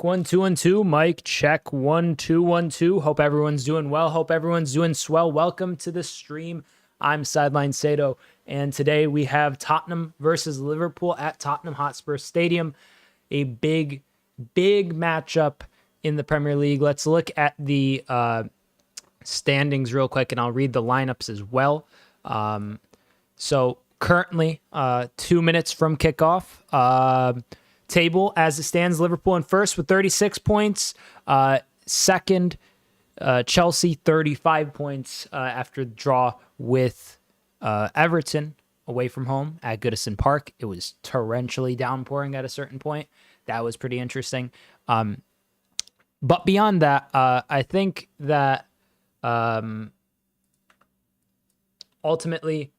1, 2, and 2. Mic check 1, 2, 1, 2. Hope everyone's doing well. Hope everyone's doing swell. Welcome to the stream. I'm Sideline Sedo, and today we have Tottenham versus Liverpool at Tottenham Hotspur Stadium. A big matchup in the Premier League. Let's look at the standings real quick, and I'll read the lineups as well. So currently, 2 minutes from kickoff. Table as it stands, Liverpool in first with 36 points. Second, Chelsea 35 points after the draw with Everton away from home at Goodison Park. It was torrentially downpouring at a certain point. That was pretty interesting. But beyond that, I think that ultimately,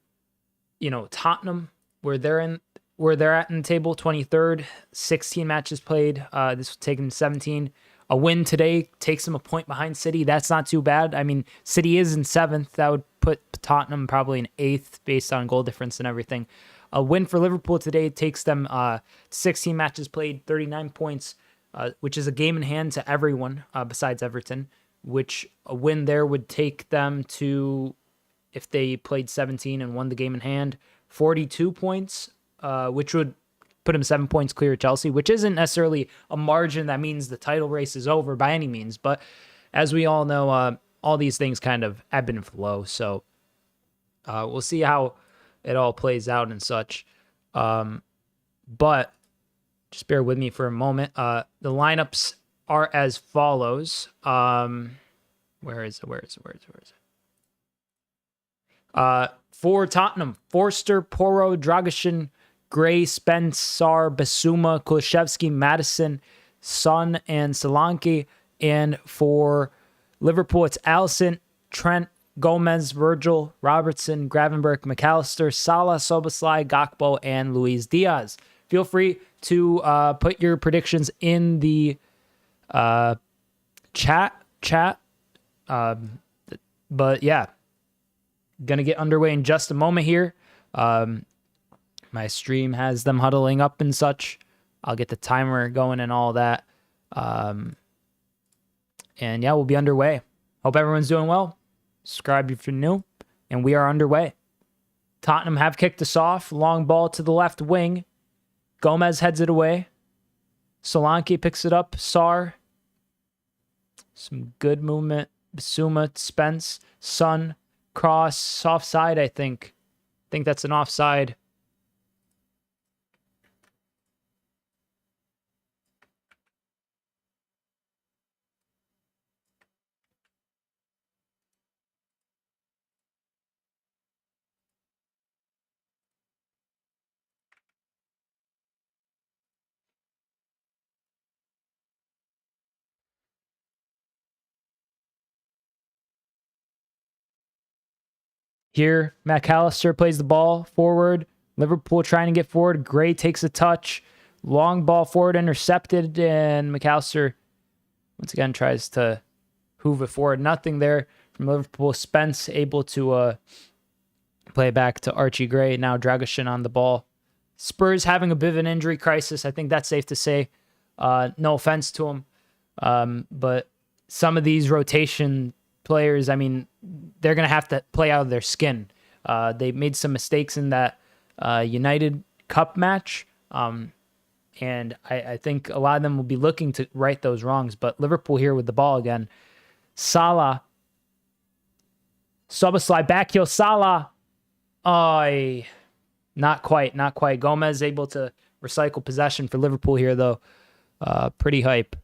Tottenham, where they're at in the table, 23rd, 16 matches played. This was taken 17. A win today takes them a point behind City. That's not too bad. I mean, City is in 7th. That would put Tottenham probably in 8th based on goal difference and everything. A win for Liverpool today takes them 16 matches played, 39 points, which is a game in hand to everyone besides Everton, which a win there would take them to, if they played 17 and won the game in hand, 42 points, which would put him 7 points clear of Chelsea, which isn't necessarily a margin that means the title race is over by any means. But as we all know, all these things kind of ebb and flow. So we'll see how it all plays out and such. But just bear with me for a moment. The lineups are as follows. Where is it? For Tottenham, Forster, Porro, Dragusin, Gray, Spence, Sarr, Basuma, Kulusevski, Madison, Son, and Solanke. And for Liverpool, it's Alisson, Trent, Gomez, Virgil, Robertson, Gravenberch, McAllister, Salah, Szoboszlai, Gakpo, and Luis Diaz. Feel free to put your predictions in the chat. But yeah, gonna get underway in just a moment here. My stream has them huddling up and such. I'll get the timer going and all that. And yeah, we'll be underway. Hope everyone's doing well. Subscribe if you're new. And we are underway. Tottenham have kicked us off. Long ball to the left wing. Gomez heads it away. Solanke picks it up. Sarr. Some good movement. Basuma, Spence, Son, cross, offside, I think. I think that's an offside. Here, McAllister plays the ball forward. Liverpool trying to get forward. Gray takes a touch. Long ball forward, intercepted, and McAllister once again tries to hoof it forward. Nothing there from Liverpool. Spence able to play back to Archie Gray. Now Dragusin on the ball. Spurs having a bit of an injury crisis. I think that's safe to say. No offense to him. But some of these rotation players, I mean, they're going to have to play out of their skin. They made some mistakes in that United Cup match. And I think a lot of them will be looking to right those wrongs. But Liverpool here with the ball again. Salah. Szoboszlai back heel. Salah. Not quite. Gomez able to recycle possession for Liverpool here, though. Pretty hype.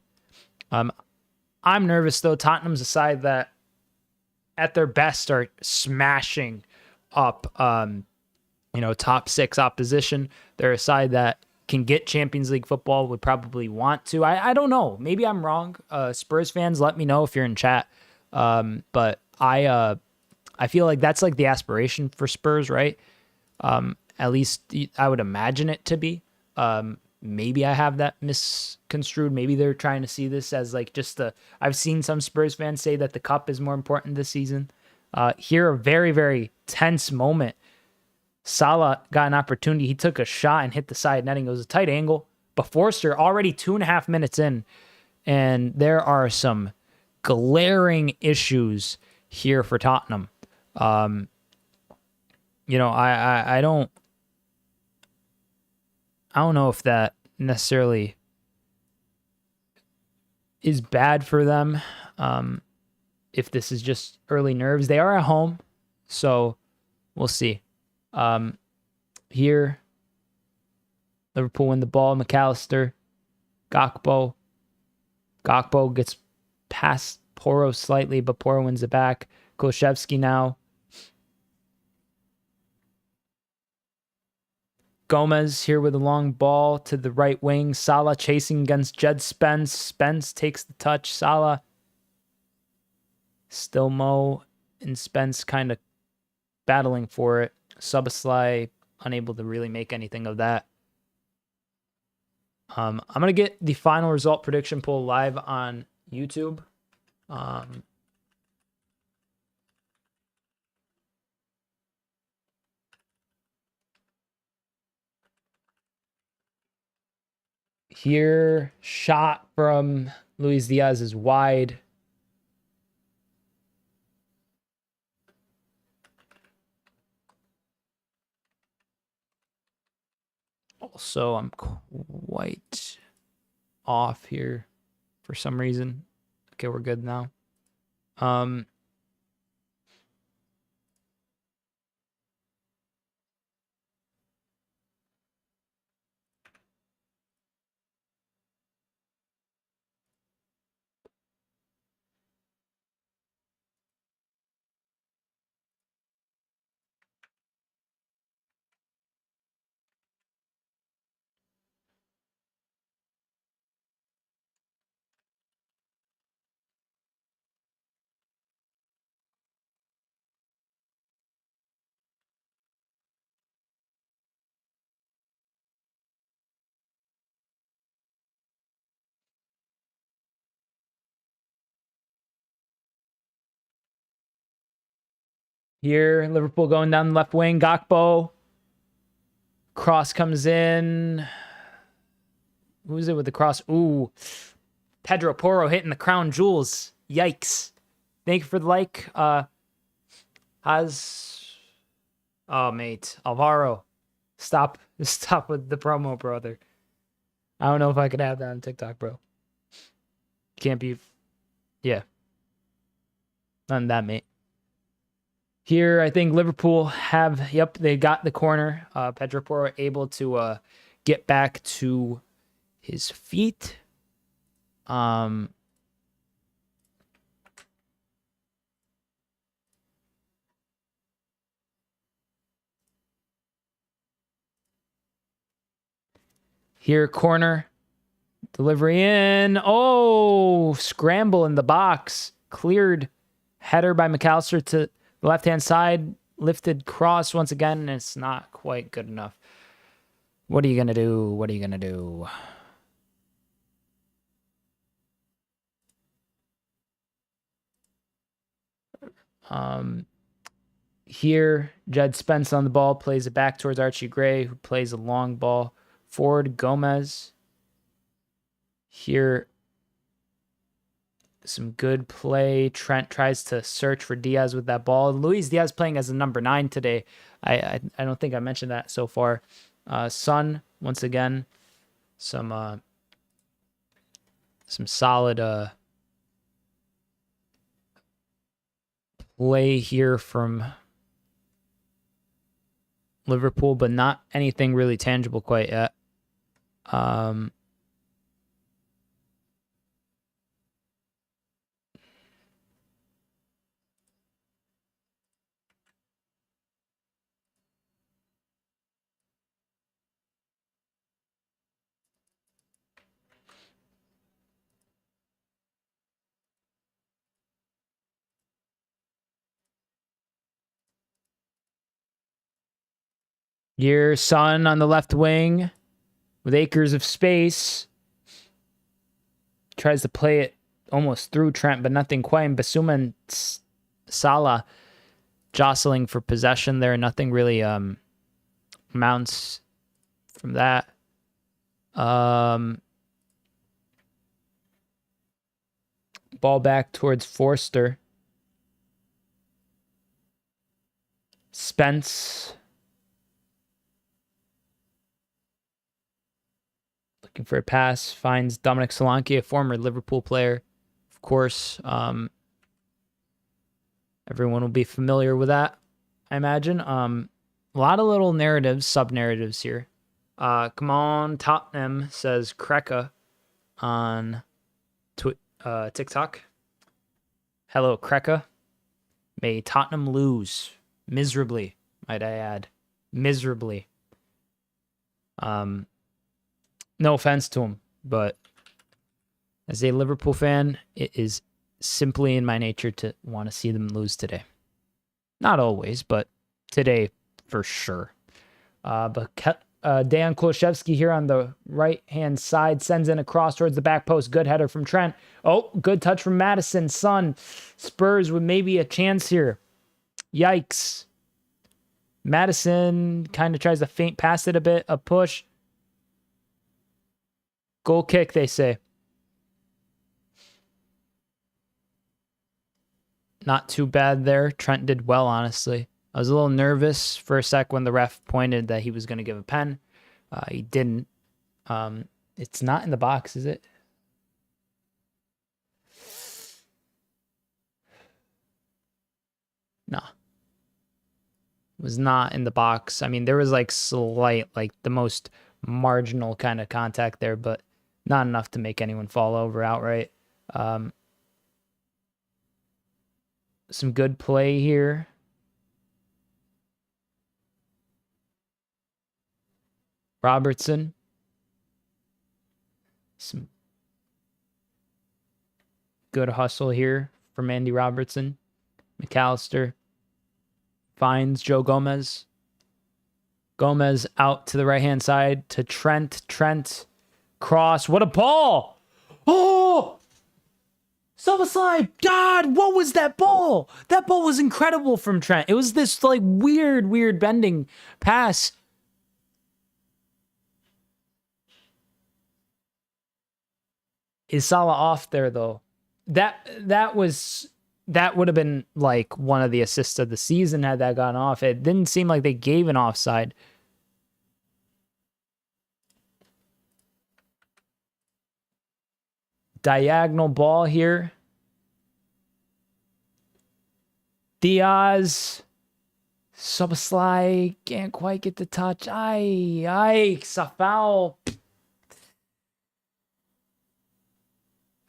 I'm nervous, though. Tottenham's a side that at their best are smashing up, top 6 opposition. They're a side that can get Champions League football, would probably want to. I don't know. Maybe I'm wrong. Spurs fans, let me know if you're in chat. But I feel like that's like the aspiration for Spurs, right? At least I would imagine it to be. Maybe I have that misconstrued. Maybe they're trying to see this as like just I've seen some Spurs fans say that the cup is more important this season. Here, a very, very tense moment. Salah got an opportunity. He took a shot and hit the side netting. It was a tight angle. But Forster, already 2.5 minutes in, And there are some glaring issues here for Tottenham. You know, I don't know if that necessarily is bad for them. If this is just early nerves, they are at home, so we'll see. Here, Liverpool win the ball. McAllister, Gakpo gets past Porro slightly, but Porro wins it back. Kolszewski now. Gomez here with a long ball to the right wing. Salah chasing against Jed Spence. Spence takes the touch. Salah. Still Mo and Spence kind of battling for it. Szoboszlai unable to really make anything of that. I'm going to get the final result prediction poll live on YouTube. Here, shot from Luis Diaz is wide. Also, I'm quite off here for some reason. Okay, we're good now. Here, Liverpool going down the left wing. Gakpo. Cross comes in. Who's it with the cross? Ooh. Pedro Porro hitting the crown jewels. Yikes. Thank you for the like. Oh, mate. Alvaro. Stop with the promo, brother. I don't know if I could have that on TikTok, bro. Can't be. Yeah. None of that, mate. Here, I think Liverpool have, they got the corner. Pedro Porro able to get back to his feet. Here, corner. Delivery in. Oh, scramble in the box. Cleared. Header by McAllister to the left-hand side. Lifted cross once again, and it's not quite good enough. What are you going to do? What are you going to do? Here, Jed Spence on the ball, plays it back towards Archie Gray, who plays a long ball forward. Gomez. Here, some good play. Trent tries to search for Diaz with that ball. Luis Diaz playing as a number 9 today. I don't think I mentioned that so far. Son, once again, some solid play here from Liverpool, but not anything really tangible quite yet. Your Son on the left wing with acres of space. Tries to play it almost through Trent, but nothing quite. And Basuma and Salah jostling for possession there. Nothing really mounts from that. Ball back towards Forster. Spence. Looking for a pass. Finds Dominic Solanke, a former Liverpool player. Of course, everyone will be familiar with that, I imagine. A lot of little narratives, sub-narratives here. Come on, Tottenham, says Kreka on TikTok. Hello, Kreka. May Tottenham lose miserably, might I add. Miserably. No offense to him, but as a Liverpool fan, it is simply in my nature to want to see them lose today. Not always, but today for sure. But Dejan Kulusevski here on the right-hand side sends in a cross towards the back post. Good header from Trent. Oh, good touch from Madison. Son, Spurs with maybe a chance here. Yikes. Madison kind of tries to feint past it a bit. A push. Goal kick, they say. Not too bad there. Trent did well, honestly. I was a little nervous for a sec when the ref pointed that he was going to give a pen. He didn't. It's not in the box, is it? No. It was not in the box. I mean, there was like slight, like the most marginal kind of contact there, but not enough to make anyone fall over outright. Some good play here. Robertson. Some good hustle here from Andy Robertson. McAllister finds Joe Gomez. Gomez out to the right-hand side to Trent. Trent cross. What a ball! Oh! Szoboszlai! God, what was that ball? That ball was incredible from Trent. It was this like weird bending pass. Is Salah off there though? That would have been like one of the assists of the season had that gone off. It didn't seem like they gave an offside. Diagonal ball here. Diaz. Szoboszlai can't quite get the touch. Yikes, a foul.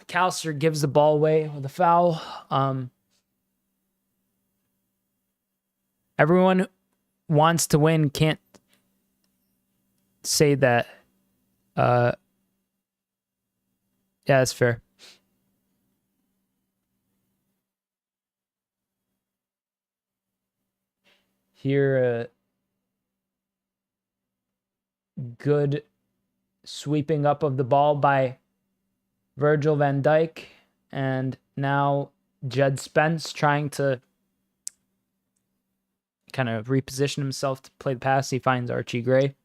McAllister gives the ball away with a foul. Everyone wants to win, can't say that. Yeah, that's fair. Here, good sweeping up of the ball by Virgil van Dijk, and now Jed Spence trying to kind of reposition himself to play the pass. He finds Archie Gray.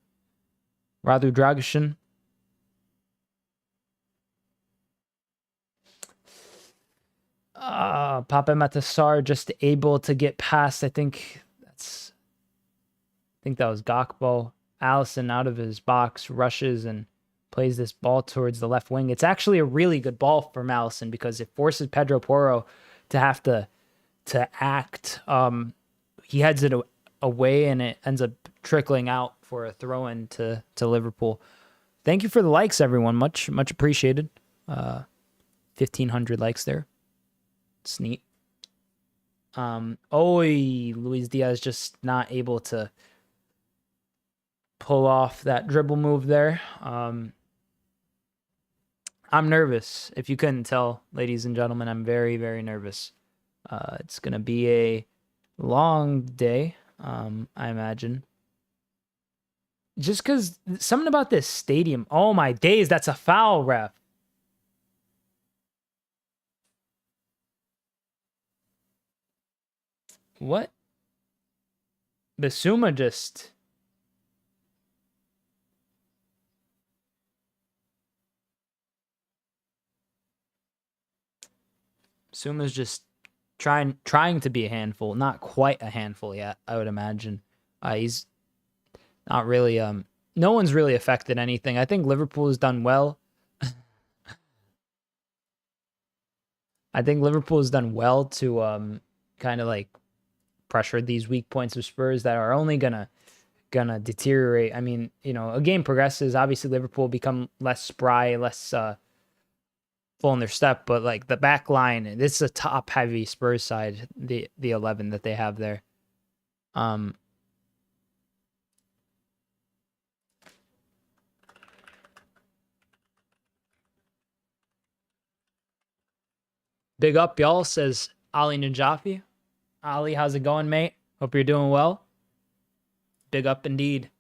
Radu Dragusin. Pape Matasar just able to get past. I think that was Gakpo. Allison out of his box rushes and plays this ball towards the left wing. It's actually a really good ball from Allison because it forces Pedro Porro to have to act. He heads it away and it ends up trickling out for a throw-in to Liverpool. Thank you for the likes, everyone. Much appreciated. 1,500 likes there. It's neat. Luis Diaz just not able to pull off that dribble move there. I'm nervous. If you couldn't tell, ladies and gentlemen, I'm very, very nervous. It's going to be a long day, I imagine. Just because something about this stadium. Oh, my days. That's a foul, ref. What? Basuma just... Suma's just trying to be a handful, not quite a handful yet, I would imagine. He's not really no one's really affected anything. I think Liverpool has done well. I think Liverpool has done well to kind of like pressure these weak points of Spurs that are only gonna deteriorate. I mean, you know, a game progresses. Obviously, Liverpool become less spry, less full in their step. But like the back line, this is a top heavy Spurs side. The 11 that they have there. Big up, y'all, says Ali Najafi. Ali, how's it going, mate? Hope you're doing well. Big up indeed.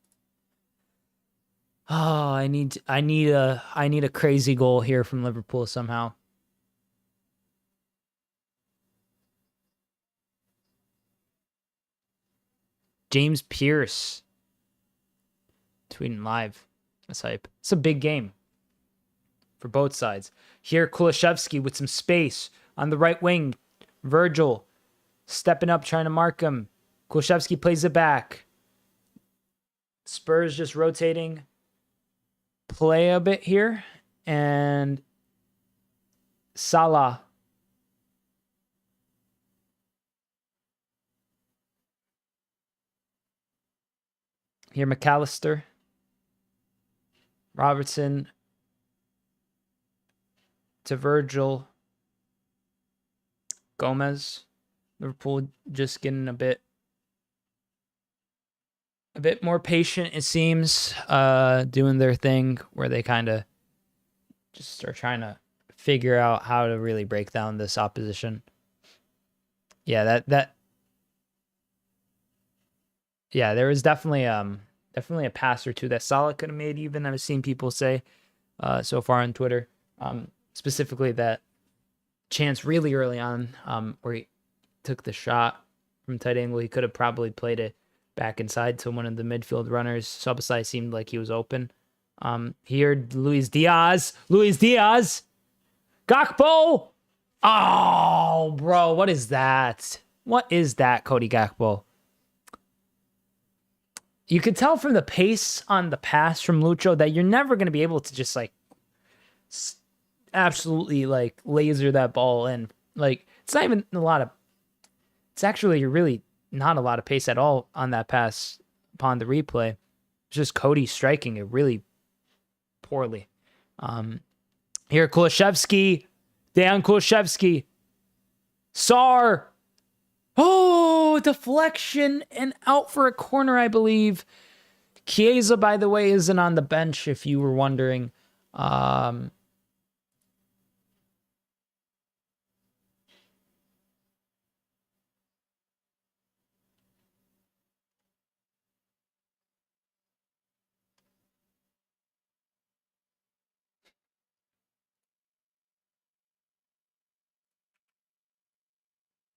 Oh, I need a crazy goal here from Liverpool somehow. James Pierce tweeting live. That's hype. It's a big game for both sides. Here, Kulishevsky with some space on the right wing. Virgil stepping up, trying to mark him. Kulishevsky plays it back. Spurs just rotating play a bit here. And Salah. Here, McAllister. Robertson to Virgil. Gomez. Liverpool just getting a bit more patient, it seems, doing their thing where they kind of just are trying to figure out how to really break down this opposition. Yeah, yeah, there was definitely a pass or two that Salah could have made. Even I've seen people say so far on Twitter, specifically that chance really early on where he took the shot from tight angle. He could have probably played it back inside to one of the midfield runners. Subasai seemed like he was open. Here, Luis Diaz. Gakpo. Oh, bro, what is that? What is that, Cody Gakpo? You could tell from the pace on the pass from Lucho that you're never going to be able to just like absolutely like laser that ball in. Like, it's not even a lot of, it's actually really not a lot of pace at all on that pass upon the replay. It's just Cody striking it really poorly. Here, Kulishevsky, Dejan Kulishevsky, Sar. Oh, deflection and out for a corner, I believe. Chiesa, by the way, isn't on the bench, if you were wondering.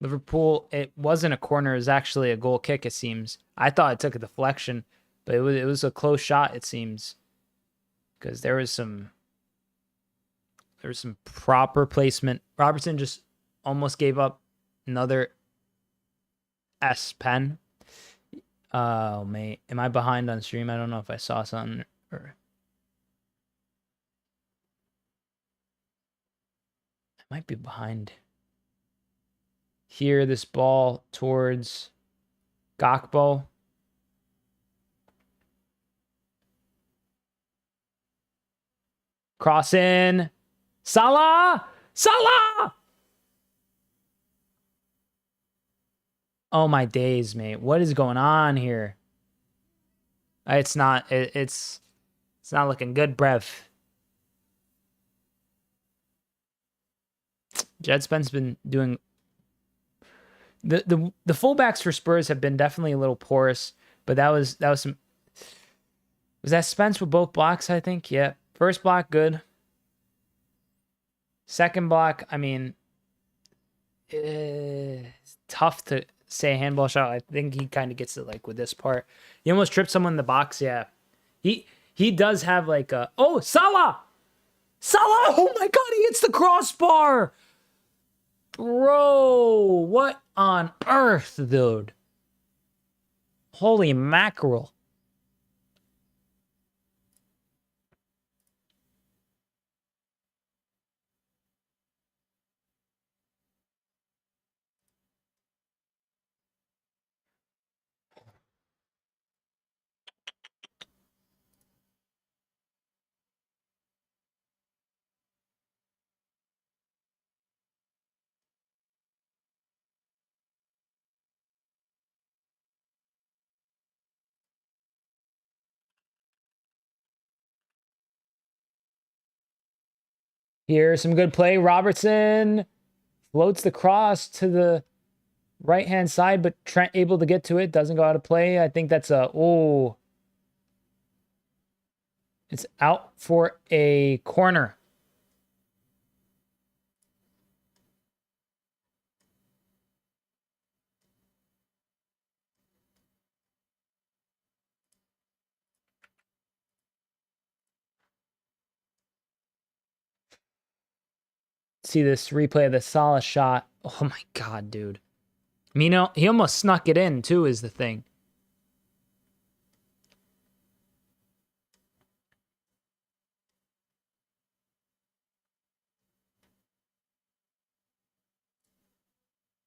Liverpool, it wasn't a corner. It was actually a goal kick, it seems. I thought it took a deflection, but it was a close shot, it seems. Because there was some proper placement. Robertson just almost gave up another S pen. Oh, mate. Am I behind on stream? I don't know if I saw something. Or I might be behind. Here, this ball towards Gakpo. Cross in. Salah! Oh, my days, mate. What is going on here? It's not looking good, Brev. Jed's been doing... The fullbacks for Spurs have been definitely a little porous, but that was some. Was that Spence with both blocks? I think, yeah. First block, good. Second block, I mean, it's tough to say handball shot. I think he kind of gets it like with this part. He almost tripped someone in the box. Yeah, he does have like a Salah. Oh my God, he hits the crossbar. Bro, what on earth, dude? Holy mackerel. Here's some good play. Robertson floats the cross to the right-hand side, but Trent able to get to it. Doesn't go out of play. I think that's a... Oh. It's out for a corner. See this replay of the Salah shot. Oh my God, dude. Mino, he almost snuck it in too, is the thing.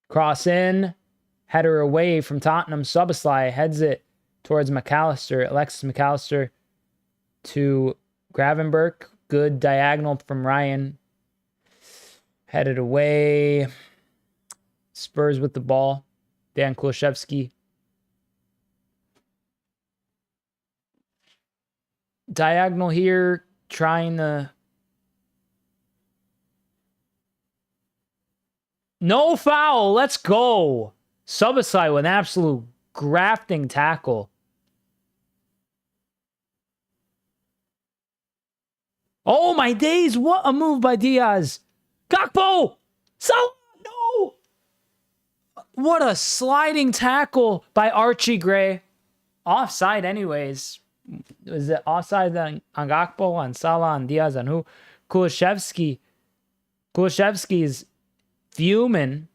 Cross in. Header away from Tottenham. Szoboszlai heads it towards McAllister. Alexis McAllister to Gravenberch. Good diagonal from Ryan. Headed away. Spurs with the ball. Dan Kulaszewski. Diagonal here. Trying to... No foul. Let's go. Szoboszlai with an absolute grafting tackle. Oh my days. What a move by Diaz. Gakpo. Salah. No. What a sliding tackle by Archie Gray. Offside anyways. Was it offside on Gakpo, on Salah, on Diaz, on who? Kulaszewski. Kulaszewski is fuming.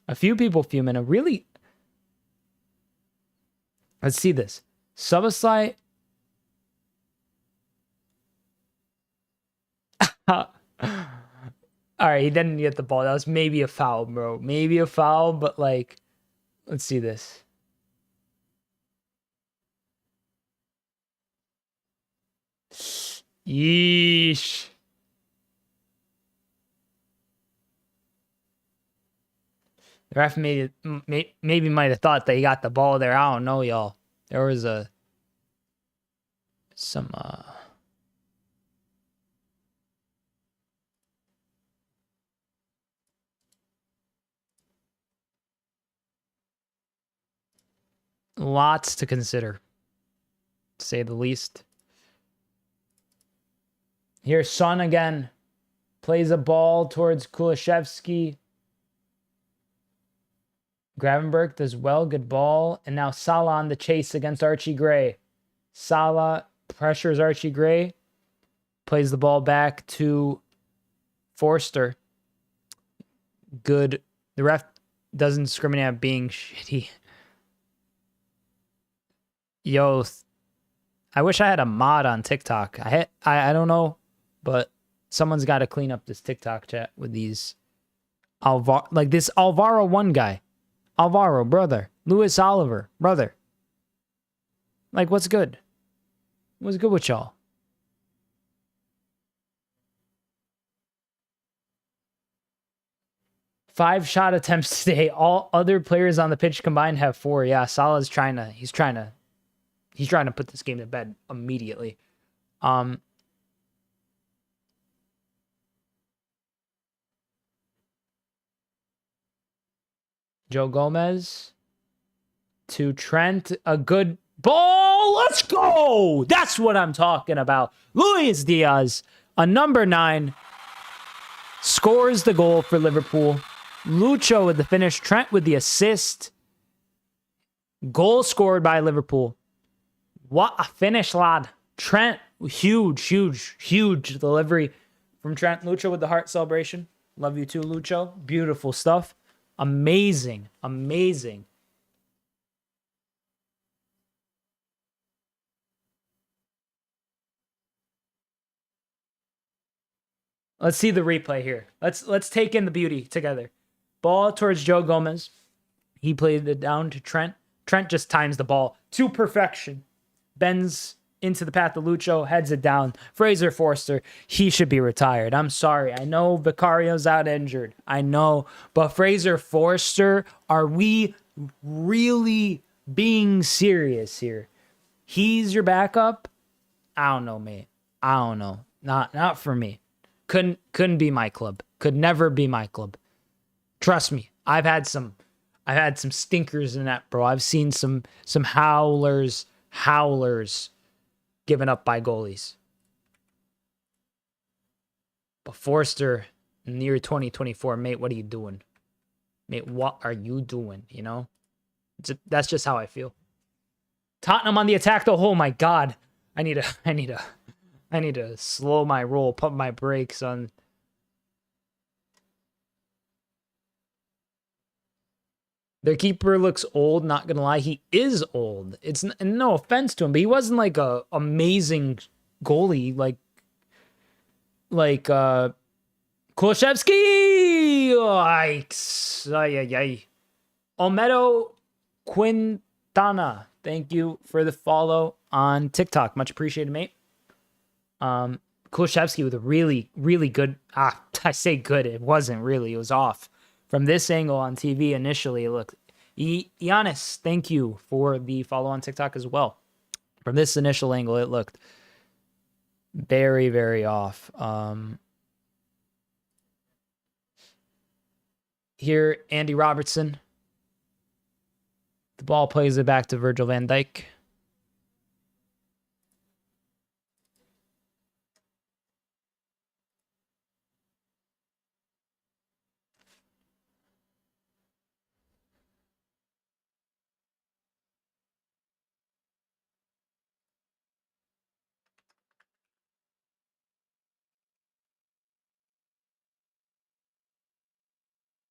A few people fuming. A really... Let's see this. Szoboszlai... All right, he didn't get the ball. That was maybe a foul, bro. Maybe a foul, but like... Let's see this. Yeesh. The ref maybe might have thought that he got the ball there. I don't know, y'all. There was some lots to consider, to say the least. Here's Son again. Plays a ball towards Kulaszewski. Gravenberch does well. Good ball. And now Salah on the chase against Archie Gray. Salah pressures Archie Gray. Plays the ball back to Forster. Good. The ref doesn't discriminate at being shitty. Yo, I wish I had a mod on TikTok. I don't know, but someone's got to clean up this TikTok chat with these like this Alvaro 1 guy. Alvaro, brother. Luis Oliver, brother. Like, what's good? What's good with y'all? Five shot attempts today. All other players on the pitch combined have 4. Yeah, Salah's he's trying to put this game to bed immediately. Joe Gomez to Trent. A good ball. Let's go. That's what I'm talking about. Luis Diaz, a number 9, scores the goal for Liverpool. Lucho with the finish. Trent with the assist. Goal scored by Liverpool. What a finish, lad. Trent, huge delivery from Trent. Lucho with the heart celebration. Love you too, Lucho. Beautiful stuff. Amazing. Amazing. Let's see the replay here. Let's take in the beauty together. Ball towards Joe Gomez. He played it down to Trent. Trent just times the ball to perfection. Bends into the path of Lucho, heads it down. Fraser Forster, he should be retired. I'm sorry. I know Vicario's out injured. I know. But Fraser Forster, are we really being serious here? He's your backup? I don't know, mate. I don't know. Not for me. Couldn't be my club. Could never be my club. Trust me. I've had some stinkers in that, bro. I've seen some howlers given up by goalies. But Forster, in the year 2024, mate, what are you doing? Mate, what are you doing? You know? That's just how I feel. Tottenham on the attack, though. Oh my God. I need to slow my roll, pump my brakes on. Their keeper looks old, not gonna lie. He is old. It's no offense to him, but he wasn't like a amazing goalie like Kulishevsky. Yikes. Ay. Olmedo Quintana. Thank you for the follow on TikTok. Much appreciated, mate. Kulishevsky with a really, really good. I say good. It wasn't really. It was off. From this angle on TV initially, look, Giannis, thank you for the follow on TikTok as well. From this initial angle, it looked very, very off. Here, Andy Robertson. The ball plays it back to Virgil van Dijk.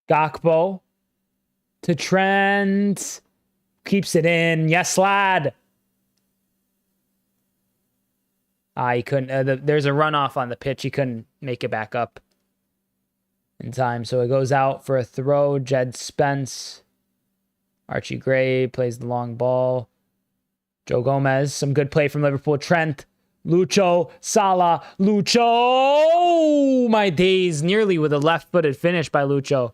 Gakpo to Trent. Keeps it in. Yes, lad. He couldn't. There's a runoff on the pitch. He couldn't make it back up in time. So it goes out for a throw. Jed Spence. Archie Gray plays the long ball. Joe Gomez. Some good play from Liverpool. Trent. Lucho. Salah. Lucho. My days. Nearly with a left-footed finish by Lucho.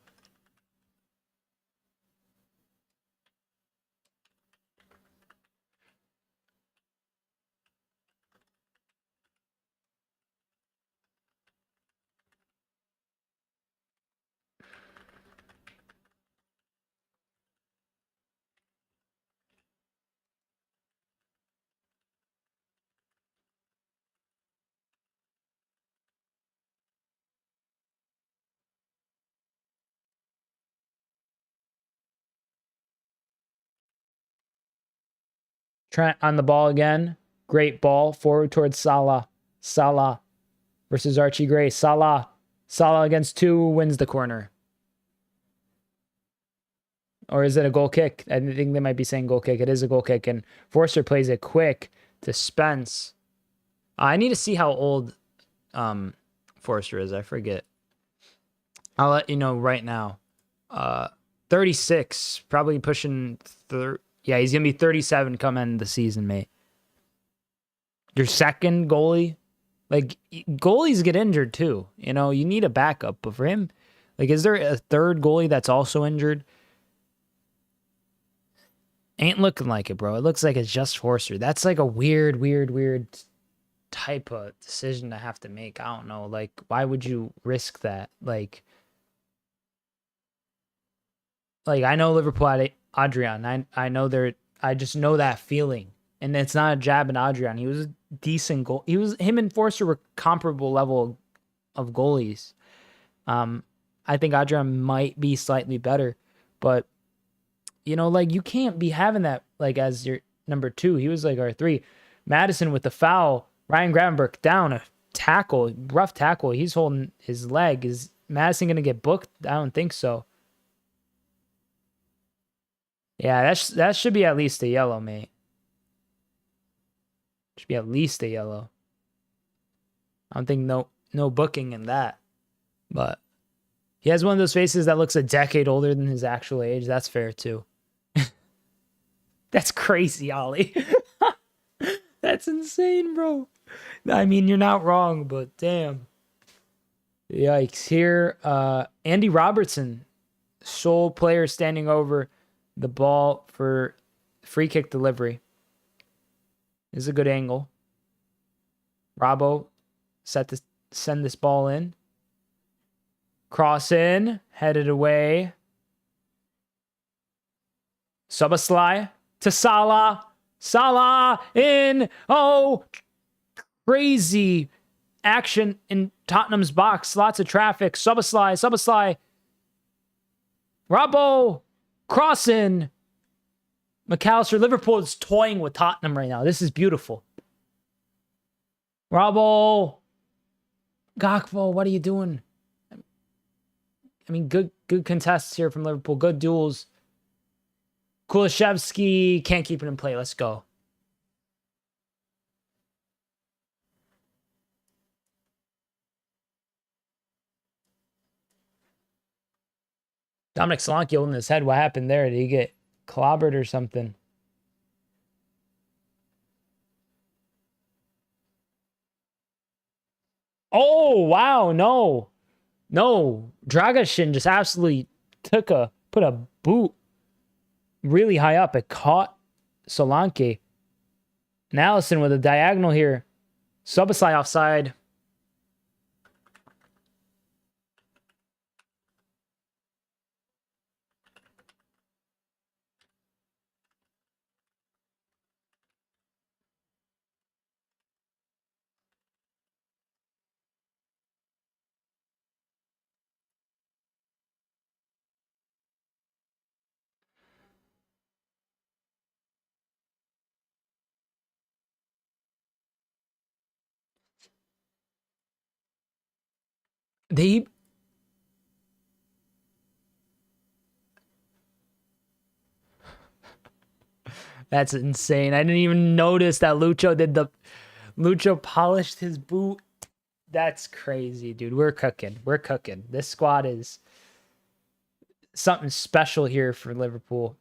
Trent on the ball again. Great ball. Forward towards Salah. Salah versus Archie Gray. Salah. Salah against two. Wins the corner. Or is it a goal kick? I think they might be saying goal kick. It is a goal kick. And Forster plays it quick to Spence. I need to see how old Forster is. I forget. I'll let you know right now. 36. Probably pushing 30. Yeah, he's going to be 37 come end of the season, mate. Your second goalie? Like, goalies get injured too. You know, you need a backup. But for him, like, is there a third goalie that's also injured? Ain't looking like it, bro. It looks like it's just Forster. That's like a weird type of decision to have to make. I don't know. Like, why would you risk that? Like I know Liverpool had Adrian. I know I just know that feeling. And it's not a jab at Adrian. He was a decent goal. Him and Forster were comparable level of goalies. I think Adrian might be slightly better, but you know, like, you can't be having that like as your number two. He was like our three. Madison with the foul. Ryan Gravenberch down a tackle, rough tackle. He's holding his leg. Madison going to get booked? I don't think so. Yeah, that should be at least a yellow, mate. Should be at least a yellow. I don't think no booking in that. But he has one of those faces that looks a decade older than his actual age. That's fair too. That's crazy, Ollie. That's insane, bro. I mean, you're not wrong, but damn. Yikes. Here, Andy Robertson, sole player standing over the ball for free kick delivery. This is a good angle. Robbo set to send this ball in. Cross in, headed away. Szoboszlai to Salah. Salah in. Oh, crazy action in Tottenham's box. Lots of traffic. Szoboszlai. Robbo. Cross in. McAllister. Liverpool is toying with Tottenham right now. This is beautiful. Robbo. Gakpo, what are you doing? I mean, good contests here from Liverpool. Good duels. Kulishevsky can't keep it in play. Let's go. Dominic Solanke holding his head. What happened there? Did he get clobbered or something? Oh, wow. No. Dragashin just absolutely put a boot really high up. It caught Solanke. And Allison with a diagonal here. Szoboszlai offside. That's insane. I didn't even notice that Lucho polished his boot. That's crazy, dude. We're cooking. This squad is something special here for Liverpool.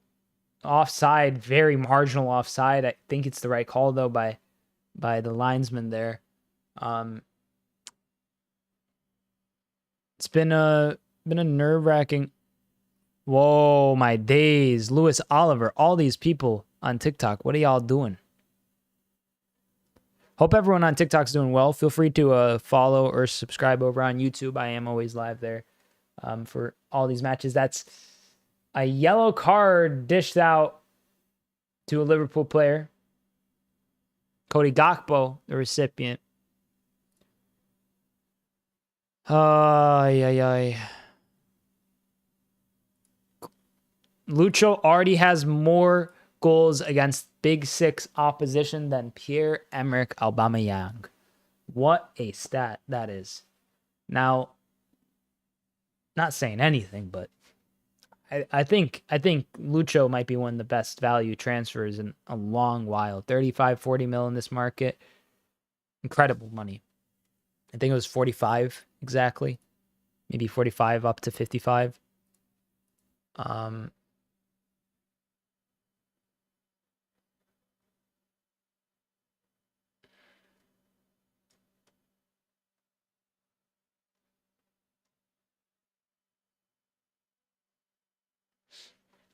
Offside, very marginal offside. I think it's the right call though by the linesman there. It's been a nerve-wracking. Whoa, my days. Lewis Oliver, all these people on TikTok. What are y'all doing? Hope everyone on TikTok's doing well. Feel free to follow or subscribe over on YouTube. I am always live there for all these matches. That's a yellow card dished out to a Liverpool player. Cody Gakpo, the recipient. Lucho already has more goals against Big Six opposition than Pierre-Emerick Aubameyang. What a stat that is. Now, not saying anything, but I think Lucho might be one of the best value transfers in a long while. 35, 40 mil in this market. Incredible money. I think it was 45 exactly. Maybe 45 up to 55.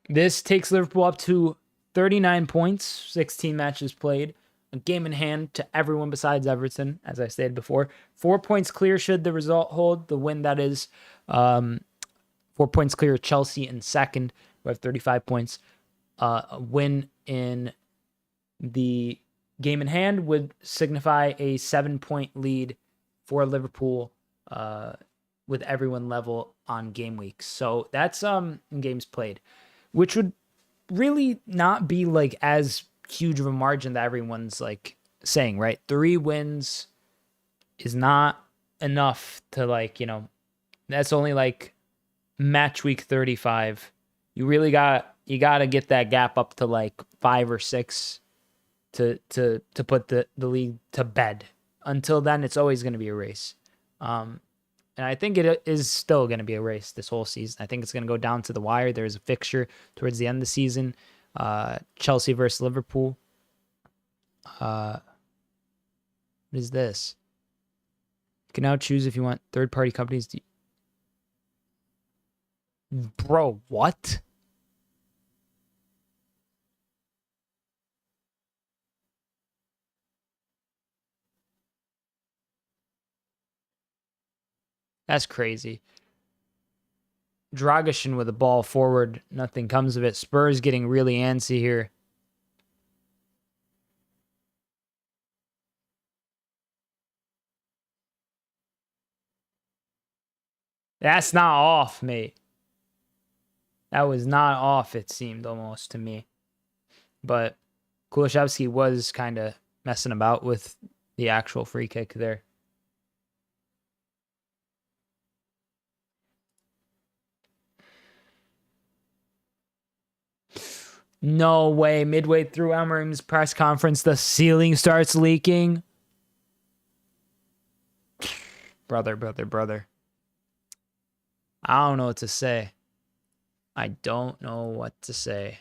This takes Liverpool up to 39 points, 16 matches played, a game in hand to everyone besides Everton, as I stated before. 4 points clear should the result hold, the win that is. 4 points clear Chelsea in second, who have 35 points. A win in the game in hand would signify a 7-point lead for Liverpool with everyone level on game weeks. So that's in games played, which would really not be like as huge of a margin that everyone's like saying, right? 3 wins is not enough to like, That's only like match week 35. You really gotta get that gap up to like 5 or 6 to put the league to bed. Until then, it's always going to be a race. And I think it is still going to be a race this whole season. I think it's going to go down to the wire. There's a fixture towards the end of the season. Chelsea versus Liverpool. What is this? You can now choose if you want third-party companies to... Bro, what? That's crazy. Dragishin with the ball forward. Nothing comes of it. Spurs getting really antsy here. That's not off, mate. That was not off, it seemed almost to me. But Kulishevsky was kind of messing about with the actual free kick there. No way. Midway through Amorim's press conference, the ceiling starts leaking. Brother. I don't know what to say. I don't know what to say.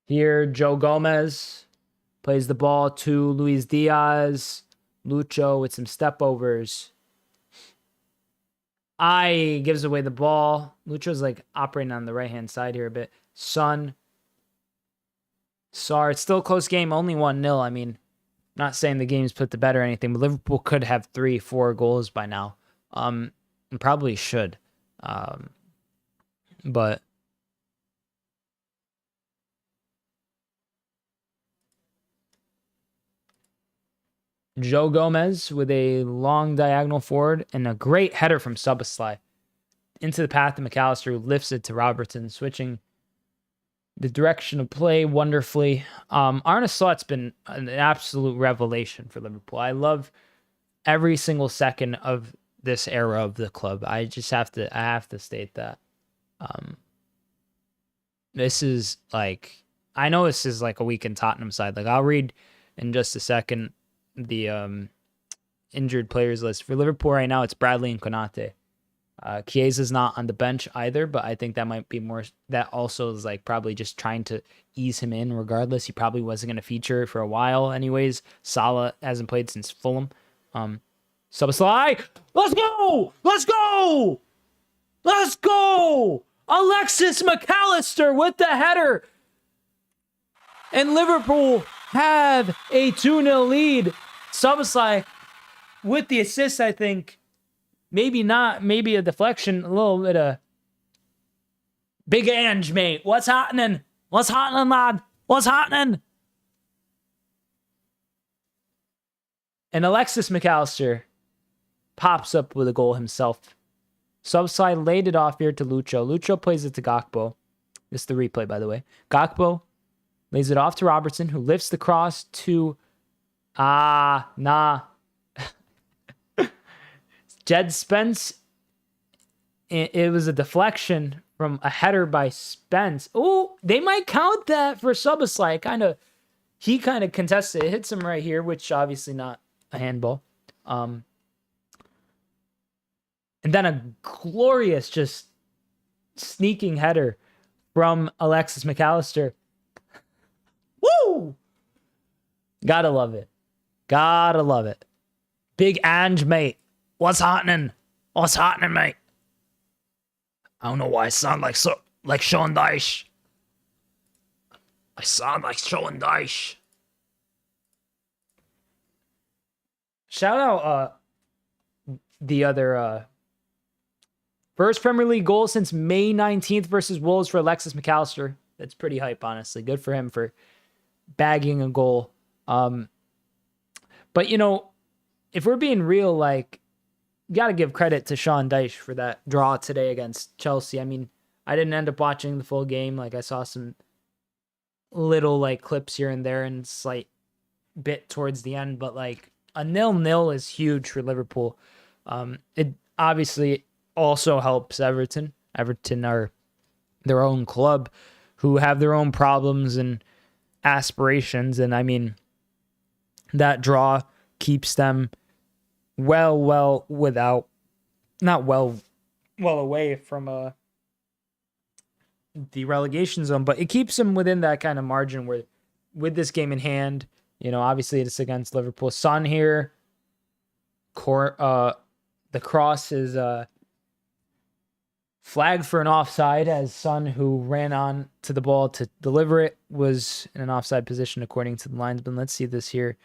Here, Joe Gomez plays the ball to Luis Diaz. Lucho with some stepovers. Gives away the ball. Lucho's like operating on the right-hand side here a bit. Son. Sarr. It's still a close game. Only 1-0. I mean, not saying the game's put to bed or anything, but Liverpool could have 3-4 goals by now. And probably should. But Joe Gomez with a long diagonal forward and a great header from Szoboszlai into the path of McAllister, who lifts it to Robertson, switching the direction of play wonderfully. Arne Slot's been an absolute revelation for Liverpool. I love every single second of this era of the club. I have to state that. This is like, I know this is like a week in Tottenham side. Like, I'll read in just a second the injured players list. For Liverpool right now, it's Bradley and Konate. Chiesa's not on the bench either, but I think that might be more, that also is like probably just trying to ease him in regardless. He probably wasn't going to feature for a while anyways. Salah hasn't played since Fulham. Szoboszlai, let's go! Alexis McAllister with the header. And Liverpool have a 2-0 lead. Szoboszlai with the assist, I think. Maybe not. Maybe a deflection. A little bit of Big Ange, mate. What's happening? Lad? What's happening? And Alexis McAllister pops up with a goal himself. Szoboszlai laid it off here to Lucho. Lucho plays it to Gakpo. This is the replay, by the way. Gakpo lays it off to Robertson, who lifts the cross to... Jed Spence. It was a deflection from a header by Spence. Oh, they might count that for Szoboszlai. He kind of contested it. Hits him right here, which obviously not a handball. And then a glorious, just sneaking header from Alexis McAllister. Woo! Gotta love it. Big Ange, mate. What's happening, mate? I don't know why I sound like Sean Dyche. I sound like Sean Dyche. Shout out the other first Premier League goal since May 19th versus Wolves for Alexis McAllister. That's pretty hype, honestly. Good for him for bagging a goal. But, you know, if we're being real, like, you got to give credit to Sean Dyche for that draw today against Chelsea. I mean, I didn't end up watching the full game. Like, I saw some little, like, clips here and there and slight bit towards the end. But, like, a 0-0 is huge for Liverpool. obviously also helps Everton. Everton are their own club who have their own problems and aspirations. And I mean, that draw keeps them well without, not well away from the relegation zone, but it keeps them within that kind of margin where with this game in hand, you know, obviously it's against Liverpool. Son here, the cross is flagged for an offside as Son, who ran on to the ball to deliver it, was in an offside position according to the linesman. Let's see this here.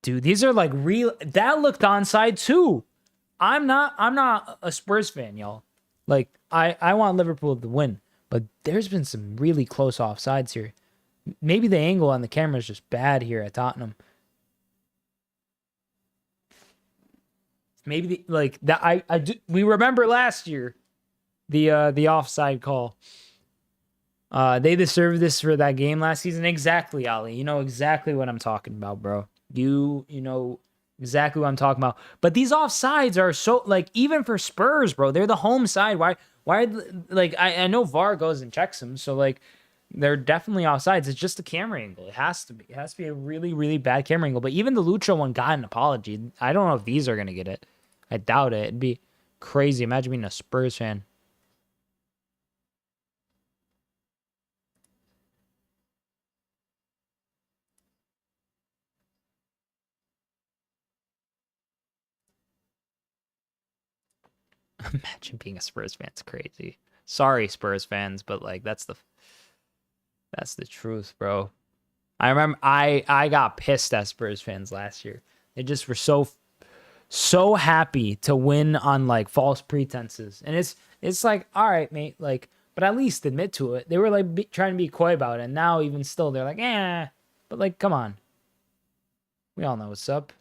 Dude, these are like real. That looked onside too. I'm not a Spurs fan, y'all. Like I want Liverpool to win, but there's been some really close offsides here. Maybe the angle on the camera is just bad here at Tottenham. Maybe like that. We remember last year the offside call. They deserved this for that game last season. Exactly, Ali. You know exactly what I'm talking about, bro. You know exactly what I'm talking about. But these offsides are so, like, even for Spurs, bro, they're the home side. Why, like, I know VAR goes and checks them, so, like, they're definitely offsides. It's just a camera angle. It has to be. It has to be a really, really bad camera angle. But even the Lucho one got an apology. I don't know if these are going to get it. I doubt it. It'd be crazy. Imagine being a Spurs fan. Imagine being a Spurs fan. It's crazy. Sorry, Spurs fans, but like that's the truth, bro. I remember I got pissed at Spurs fans last year. They just were so happy to win on like false pretenses, and it's like, all right, mate, like, but at least admit to it. They were like trying to be coy about it, and now even still they're like, but like, come on, we all know what's up.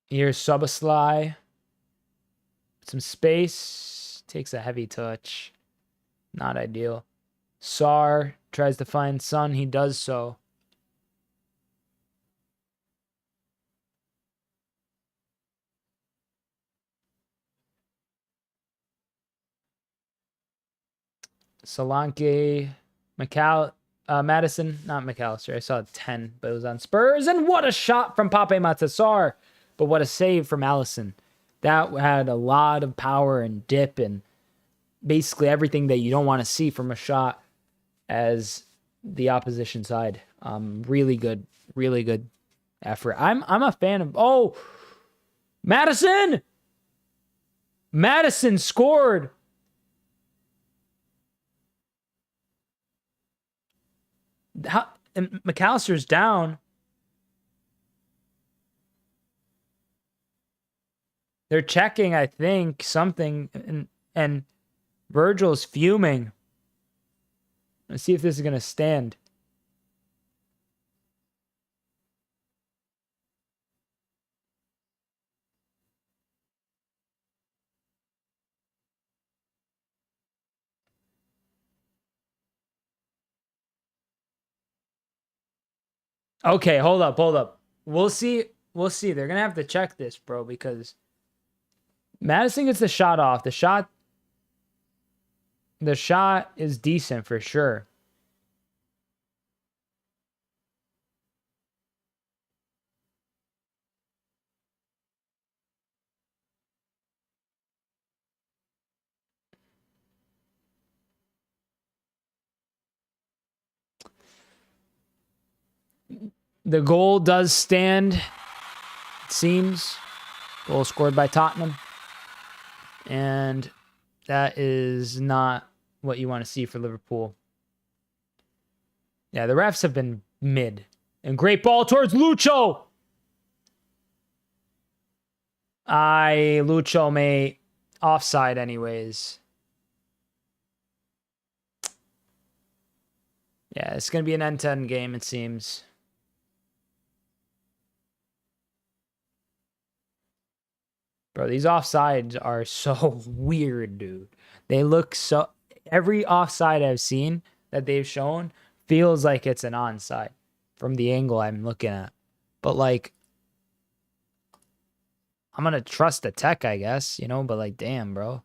Here's Subasly. Some space. Takes a heavy touch. Not ideal. Sar tries to find Son. He does so. Solanke. Madison. Not McAllister. I saw 10, but it was on Spurs. And what a shot from Pape Matasar. But what a save from Allison. That had a lot of power and dip and basically everything that you don't want to see from a shot as the opposition side. Really good effort. I'm a fan of Madison scored. And McAllister's down. They're checking, I think, something, and Virgil's fuming. Let's see if this is going to stand. Okay, hold up. We'll see. They're going to have to check this, bro, because Madison gets the shot off. The shot is decent for sure. The goal does stand, it seems. Goal scored by Tottenham. And that is not what you want to see for Liverpool. Yeah, the refs have been mid. And great ball towards Lucho. Lucho may offside anyways. Yeah, it's going to be an end-to-end game, it seems. Bro, these offsides are so weird, dude. They look so... Every offside I've seen that they've shown feels like it's an onside from the angle I'm looking at. But, like, I'm going to trust the tech, I guess, you know? But, like, damn, bro.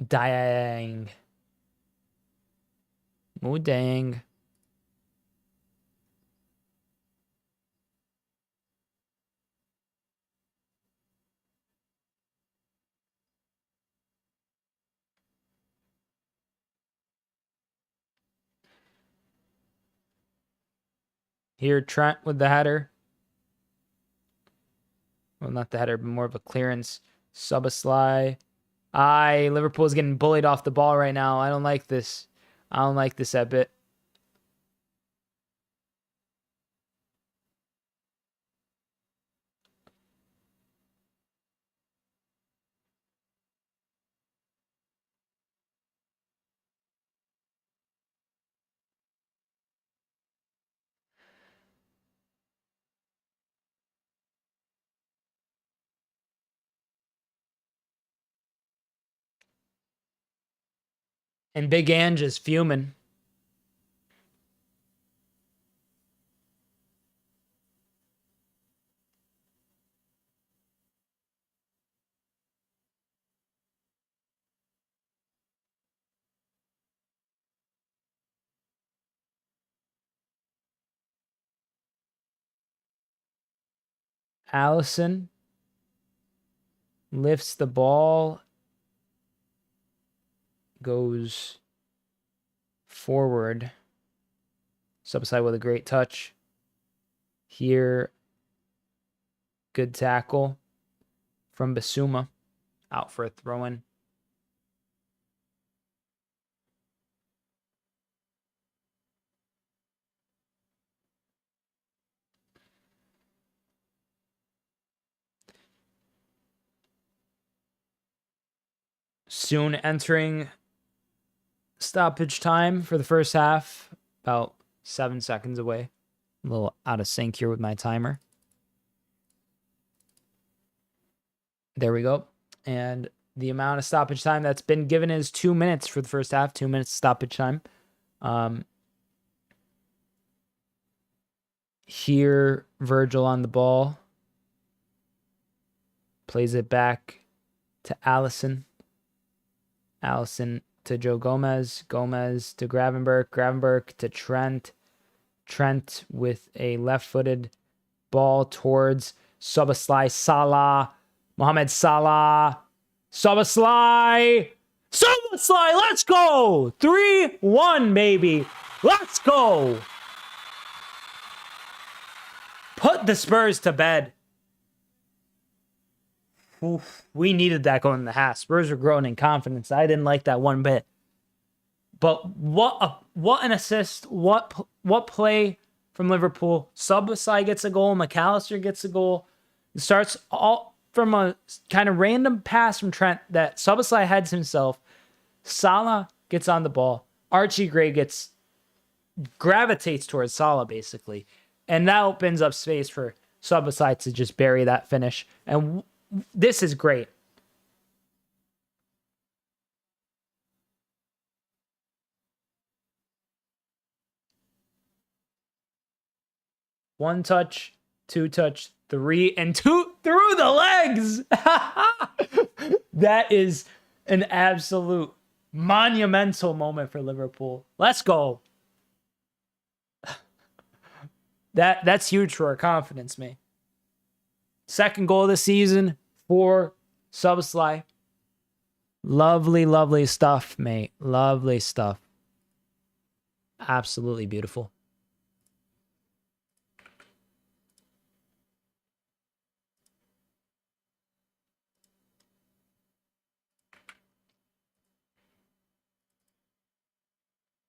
Dang. Oh, dang. Here, Trent with the header. Well, not the header, but more of a clearance. Szoboszlai. Liverpool's getting bullied off the ball right now. I don't like this. I don't like this a bit. And Big Ange is fuming. Allison lifts the ball, goes forward. Szoboszlai with a great touch. Here, good tackle from Bissouma. Out for a throw-in. Soon entering stoppage time for the first half. About 7 seconds away. A little out of sync here with my timer. There we go. And the amount of stoppage time that's been given is 2 minutes for the first half. 2 minutes stoppage time. Here, Virgil on the ball. Plays it back to Allison. Allison to Joe Gomez. Gomez to Gravenberch. Gravenberch to Trent. Trent with a left-footed ball towards Szoboszlai. Salah. Mohamed Salah. Szoboszlai. Szoboszlai, let's go! 3-1, baby. Let's go! Put the Spurs to bed. Oof, we needed that going in the half. Spurs were growing in confidence. I didn't like that one bit. But what an assist. What play from Liverpool. Szoboszlai gets a goal. McAllister gets a goal. It starts all from a kind of random pass from Trent that Szoboszlai heads himself. Salah gets on the ball. Archie Gray gravitates towards Salah, basically. And that opens up space for Szoboszlai to just bury that finish. And this is great. One touch, two touch, three, and two through the legs. That is an absolute monumental moment for Liverpool. Let's go. That's huge for our confidence, man. Second goal of the season for Szoboszlai. Lovely, lovely stuff, mate. Lovely stuff. Absolutely beautiful.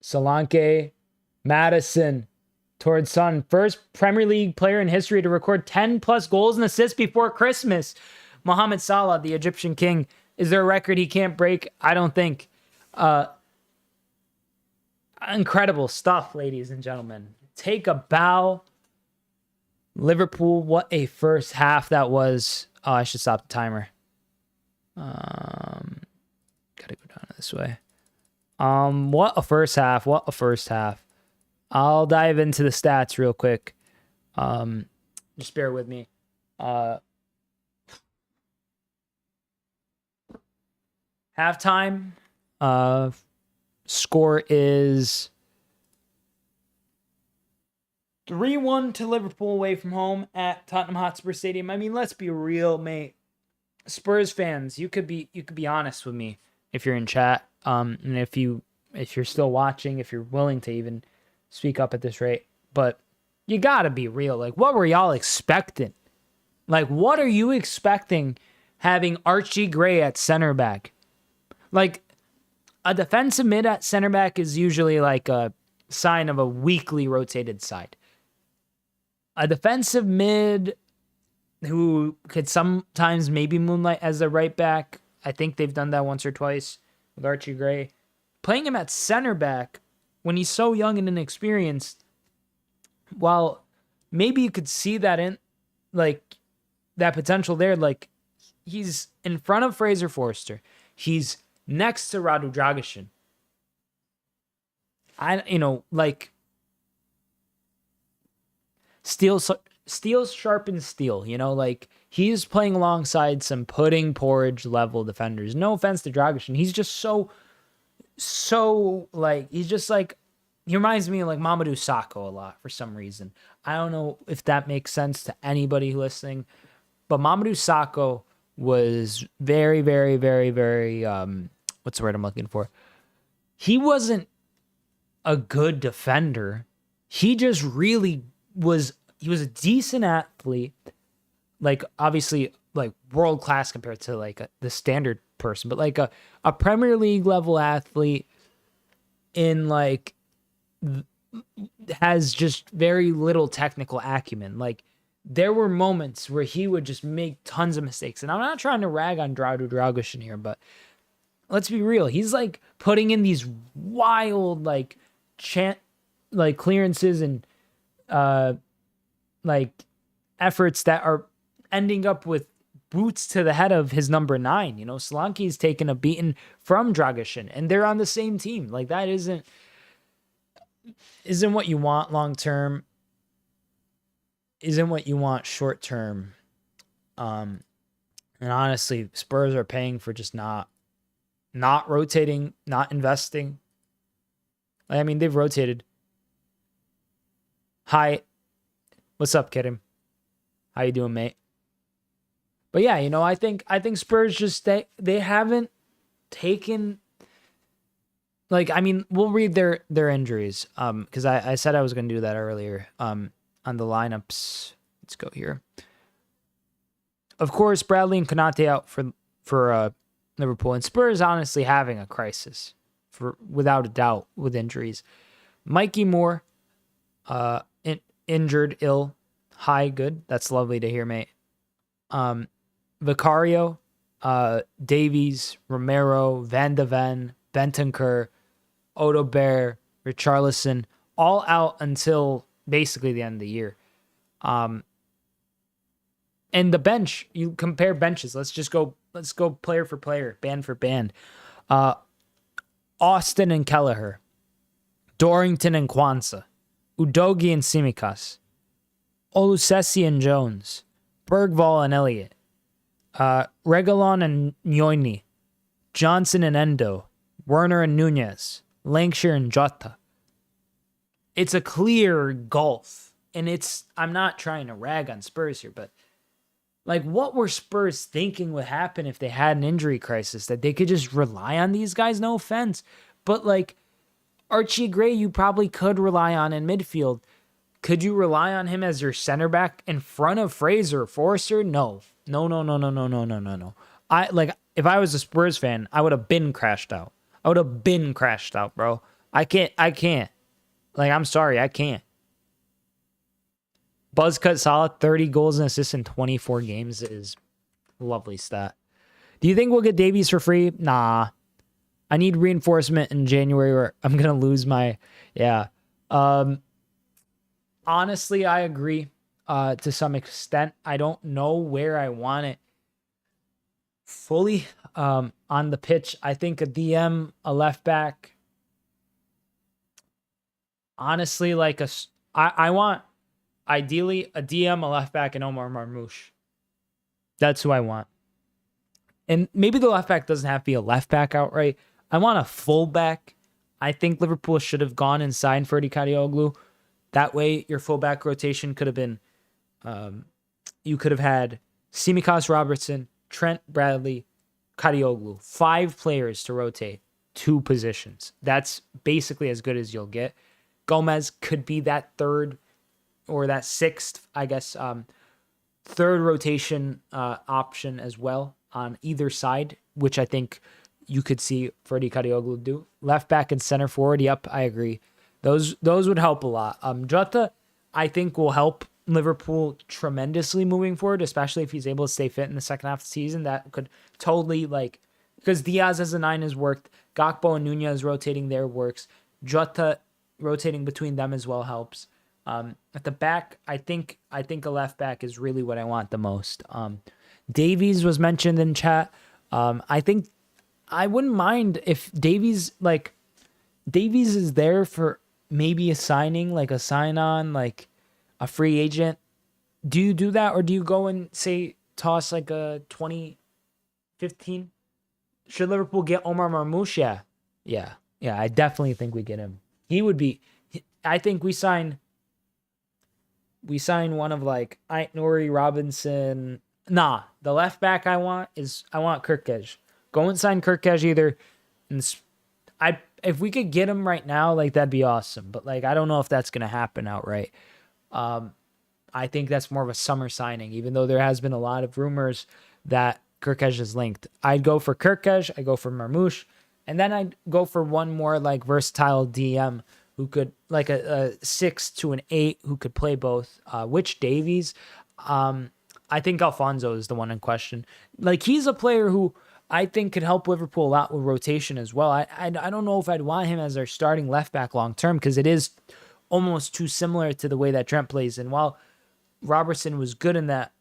Solanke, Madison towards Son. First Premier League player in history to record 10 plus goals and assists before Christmas. Mohamed Salah, the Egyptian king. Is there a record he can't break? I don't think. Incredible stuff, ladies and gentlemen. take a bow. Liverpool, what a first half that was. Oh, I should stop the timer. Gotta go down this way. What a first half. What a first half. I'll dive into the stats real quick. Just bear with me. Halftime. Score is 3-1 to Liverpool away from home at Tottenham Hotspur Stadium. I mean, let's be real, mate. Spurs fans, you could be honest with me if you're in chat. And if you're still watching, if you're willing to even speak up at this rate. But you gotta be real. Like, what were y'all expecting? Like, what are you expecting having Archie Gray at center back? Like, a defensive mid at center back is usually like a sign of a weakly rotated side. A defensive mid who could sometimes maybe moonlight as a right back. I think they've done that once or twice with Archie Gray. Playing him at center back when he's so young and inexperienced, while maybe you could see that in, like, that potential there, like, he's in front of Fraser Forster. He's next to Radu Dragusin. Steel sharpens steel, like, he's playing alongside some pudding porridge level defenders. No offense to Dragusin. He's just so like, he's just like, he reminds me of like Mamadou Sakho a lot for some reason. I don't know if that makes sense to anybody listening, but Mamadou Sakho was very, very, very, very, what's the word I'm looking for? He wasn't a good defender. He just really was, he was a decent athlete, like, obviously, like, world-class compared to, like, the standard person, but, like, a Premier League level athlete in, like, has just very little technical acumen. Like, there were moments where he would just make tons of mistakes, and I'm not trying to rag on Radu Dragusin here, but let's be real. He's, like, putting in these wild, like, clearances and, like, efforts that are ending up with boots to the head of his number 9. Solanke's taken a beating from Dragusin, and they're on the same team. Like, that isn't what you want long term. Isn't what you want short term. And honestly, Spurs are paying for just not rotating, not investing. I mean, they've rotated. Hi. What's up, Kidim? How you doing, mate? But yeah, I think Spurs just they haven't taken, like, I mean, we'll read their injuries because I said I was going to do that earlier on the lineups. Let's go here. Of course, Bradley and Konate out for Liverpool, and Spurs honestly having a crisis without a doubt with injuries. Mikey Moore injured, ill. Hi, good. That's lovely to hear, mate. Vicario, Davies, Romero, Van de Ven, Bentancur, Odobert, Richarlison, all out until basically the end of the year. And the bench, you compare benches. Let's go player for player, band for band. Austin and Kelleher, Dorrington and Kwanzaa, Udogi and Tsimikas, Olusesi and Jones, Bergvall and Elliott, Regalon and Nyoini, Johnson and Endo, Werner and Nunez, Lancashire and Jota. It's a clear gulf. And I'm not trying to rag on Spurs here, but, like, what were Spurs thinking would happen if they had an injury crisis? That they could just rely on these guys? No offense. But, like, Archie Gray, you probably could rely on in midfield. Could you rely on him as your center back in front of Fraser Forster? No. If I was a Spurs fan, I would have been crashed out. Bro. I can't. Like, I'm sorry, I can't. Buzzcut Salah, 30 goals and assists in 24 games is a lovely stat. Do you think we'll get Davies for free? Nah. I need reinforcement in January or I'm going to lose my... Yeah. Honestly, I agree to some extent. I don't know where I want it fully on the pitch. I think a DM, a left back, honestly, I want ideally a DM, a left back, and Omar Marmoush. That's who I want. And maybe the left back doesn't have to be a left back outright. I want a full back. I think Liverpool should have gone and signed Ferdy Kadioglu. That way, your fullback rotation could have been, you could have had Tsimikas Robertson, Trent Bradley, Kadioglu. 5 players to rotate 2 positions. That's basically as good as you'll get. Gomez could be that third or that sixth, I guess, third rotation option as well on either side, which I think you could see Ferdy Kadioglu do. Left back and center forward, yep, I agree. Those would help a lot. Jota, I think, will help Liverpool tremendously moving forward, especially if he's able to stay fit in the second half of the season. That could totally, because Diaz as a 9 has worked. Gakpo and Nunez rotating there works. Jota rotating between them as well helps. At the back, I think a left back is really what I want the most. Davies was mentioned in chat. I think I wouldn't mind if Davies is there for maybe a signing, like a sign-on, like a free agent. Do you do that, or do you go and say toss like a 2015? Should Liverpool get Omar Marmoush? Yeah. I definitely think we get him. He would be. I think we sign one of like Ait Nouri, Robinson. Nah, the left back I want Kirkej. Go and sign Kirkej either. If we could get him right now, that'd be awesome. But I don't know if that's gonna happen outright. I think that's more of a summer signing, even though there has been a lot of rumors that Kirkej is linked. I'd go for Kirkej, I go for Marmoush, and then I'd go for one more versatile DM who could a 6 to an 8 who could play both. Which Davies? I think Alfonso is the one in question. He's a player who I think could help Liverpool a lot with rotation as well. I don't know if I'd want him as our starting left back long term, because it is almost too similar to the way that Trent plays. And while Robertson was good in that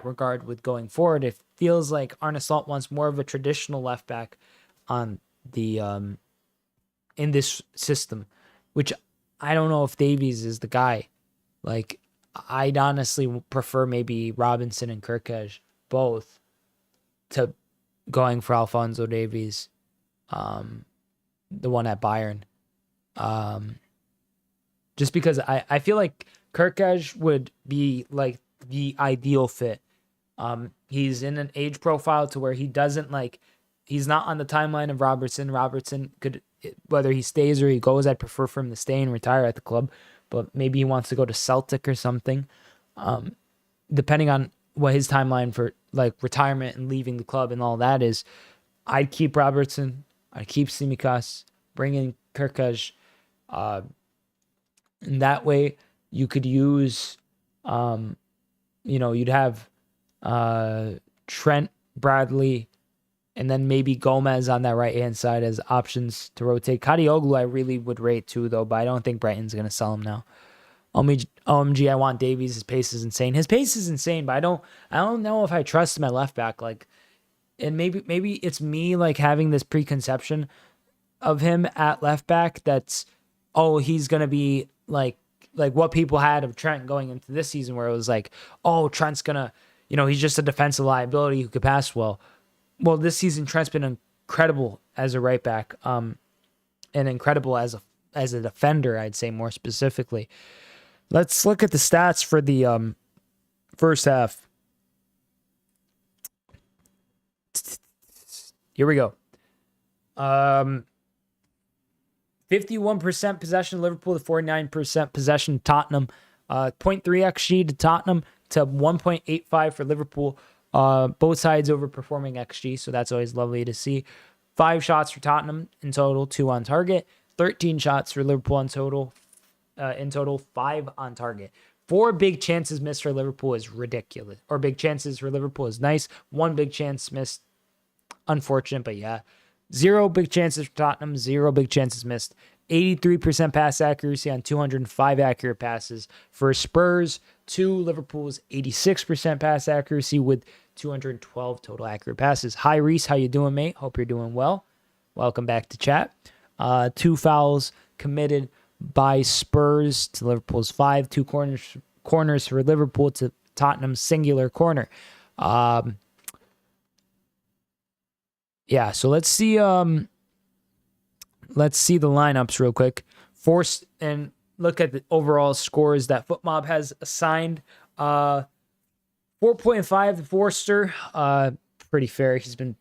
regard with going forward, it feels like Arne Slot wants more of a traditional left back on the in this system, which I don't know if Davies is the guy. I'd honestly prefer maybe Robinson and Kirkej both to going for Alphonso Davies, the one at Bayern. Just because I feel like Kirkej would be the ideal fit. He's in an age profile to where he doesn't he's not on the timeline of Robertson. Robertson could, whether he stays or he goes, I'd prefer for him to stay and retire at the club, but maybe he wants to go to Celtic or something. Depending on what his timeline for retirement and leaving the club and all that is, I'd keep Robertson, I'd keep Tsimikas, bring in Kirkej, and that way you could use, you'd have Trent, Bradley, and then maybe Gomez on that right-hand side as options to rotate. Kadioglu I really would rate too, though, but I don't think Brighton's going to sell him now. OMG, I want Davies. His pace is insane. But I don't know if I trust him at left back. And maybe it's me having this preconception of him at left back that's, he's going to be like what people had of Trent going into this season, where it was Trent's going to, he's just a defensive liability who could pass well. Well, this season Trent's been incredible as a right back, and incredible as a defender, I'd say more specifically. Let's look at the stats for the first half. Here we go. 51% possession Liverpool to 49% possession Tottenham. 0.3 XG to Tottenham to 1.85 for Liverpool. Both sides overperforming XG, so that's always lovely to see. 5 shots for Tottenham in total, 2 on target. 13 shots for Liverpool in total. 5 on target. 4 big chances missed for Liverpool is ridiculous. Or big chances for Liverpool is nice. 1 big chance missed. Unfortunate, but yeah. 0 big chances for Tottenham. 0 big chances missed. 83% pass accuracy on 205 accurate passes. For Spurs, 2, Liverpool's 86% pass accuracy with 212 total accurate passes. Hi, Reese. How you doing, mate? Hope you're doing well. Welcome back to chat. 2 fouls committed by Spurs to Liverpool's 5. 2 corners for Liverpool to Tottenham's singular corner. Yeah, so let's see the lineups real quick. Forced and look at the overall scores that FootMob has assigned. 4.5 to Forster. Pretty fair. He's been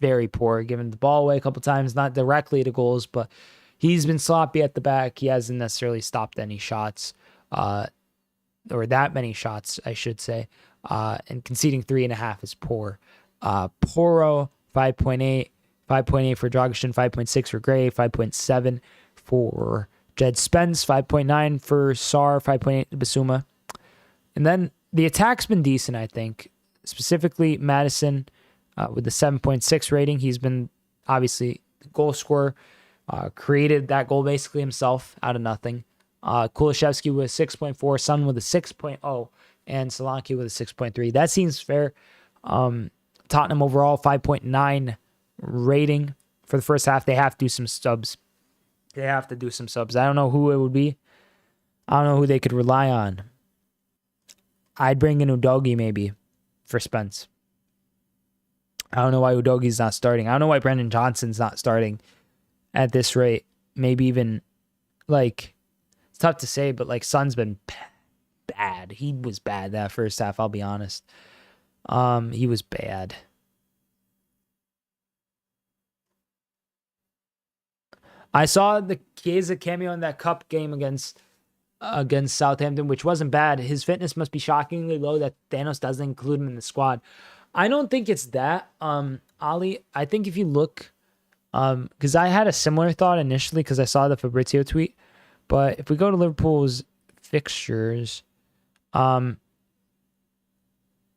very poor, giving the ball away a couple times, not directly to goals, but he's been sloppy at the back. He hasn't necessarily stopped any shots, or that many shots, I should say. And conceding 3.5 is poor. Poro, 5.8. 5.8 for Dragishin, 5.6 for Gray, 5.7 for Jed Spence, 5.9 for Sarr, 5.8 to Basuma. And then the attack's been decent, I think. Specifically, Madison with the 7.6 rating. He's been obviously the goal scorer, created that goal basically himself out of nothing. Kulishevsky with a 6.4, Son with a 6.0, and Solanke with a 6.3. That seems fair. Tottenham overall, 5.9 rating for the first half. They have to do some subs. I don't know who it would be. I don't know who they could rely on. I'd bring in Udogie maybe for Spence. I don't know why Udogie's not starting. I don't know why Brendan Johnson's not starting at this rate. Maybe even, like, it's tough to say, but, like, Son's been bad. He was bad that first half, I'll be honest. He was bad. I saw the Chiesa cameo in that cup game against Southampton, which wasn't bad. His fitness must be shockingly low that Thanos doesn't include him in the squad. I don't think it's that, Ali. I think if you look, because I had a similar thought initially because I saw the Fabrizio tweet, but if we go to Liverpool's fixtures, yeah,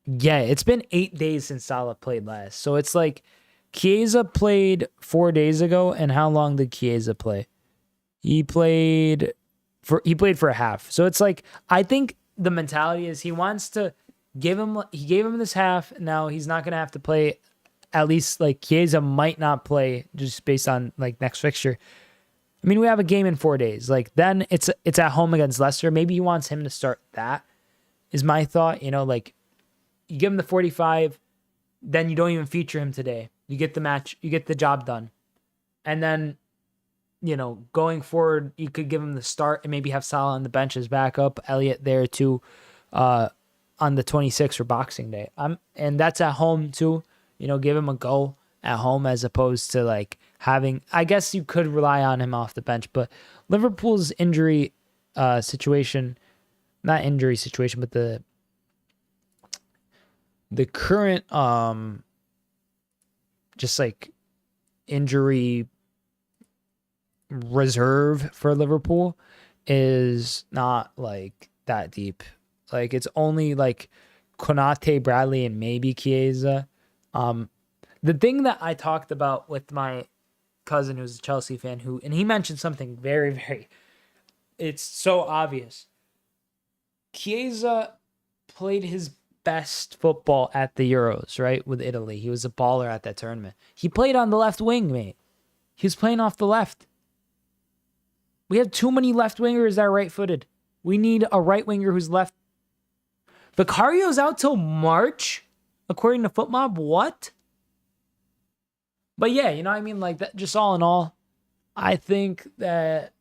it's been 8 days since Salah played last. So it's like Chiesa played 4 days ago, and how long did Chiesa play? He played for a half. So it's like, I think the mentality is he wants to he gave him this half. Now he's not going to have to play. At least, like, Chiesa might not play just based on, like, next fixture. I mean, we have a game in 4 days. Like, then it's at home against Leicester. Maybe he wants him to start. That is my thought. You know, like, you give him the 45, then you don't even feature him today. You get the match, you get the job done. And then, you know, going forward, you could give him the start and maybe have Salah on the bench as backup. Elliott there too, on the 26th for Boxing Day. And that's at home too. You know, give him a go at home as opposed to, like, having, I guess you could rely on him off the bench, but Liverpool's injury situation, not injury situation, but the current just like injury reserve for Liverpool is not like that deep. Like, it's only like Konate, Bradley, and maybe Chiesa. The thing that I talked about with my cousin who's a Chelsea fan, and he mentioned something very, very, it's so obvious. Chiesa played his best football at the Euros, right? With Italy. He was a baller at that tournament. He played on the left wing, mate. He was playing off the left. We have too many left wingers that are right-footed. We need a right winger who's left. Vicario's out till March, according to FootMob. What? But yeah, you know what I mean? Like, that, just all in all, I think that,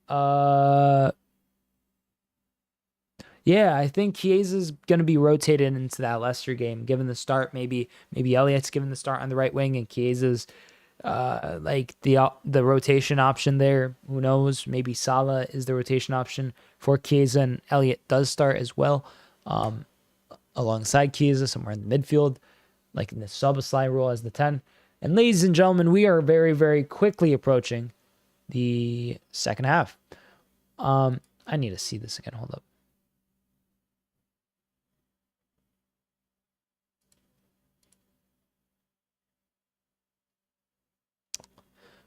yeah, I think Chiesa's going to be rotated into that Leicester game, given the start. Maybe Elliott's given the start on the right wing, and Chiesa's like the rotation option there. Who knows? Maybe Salah is the rotation option for Chiesa, and Elliott does start as well, alongside Chiesa, somewhere in the midfield, like in the Szoboszlai role as the 10. And ladies and gentlemen, we are very, very quickly approaching the second half. I need to see this again. Hold up.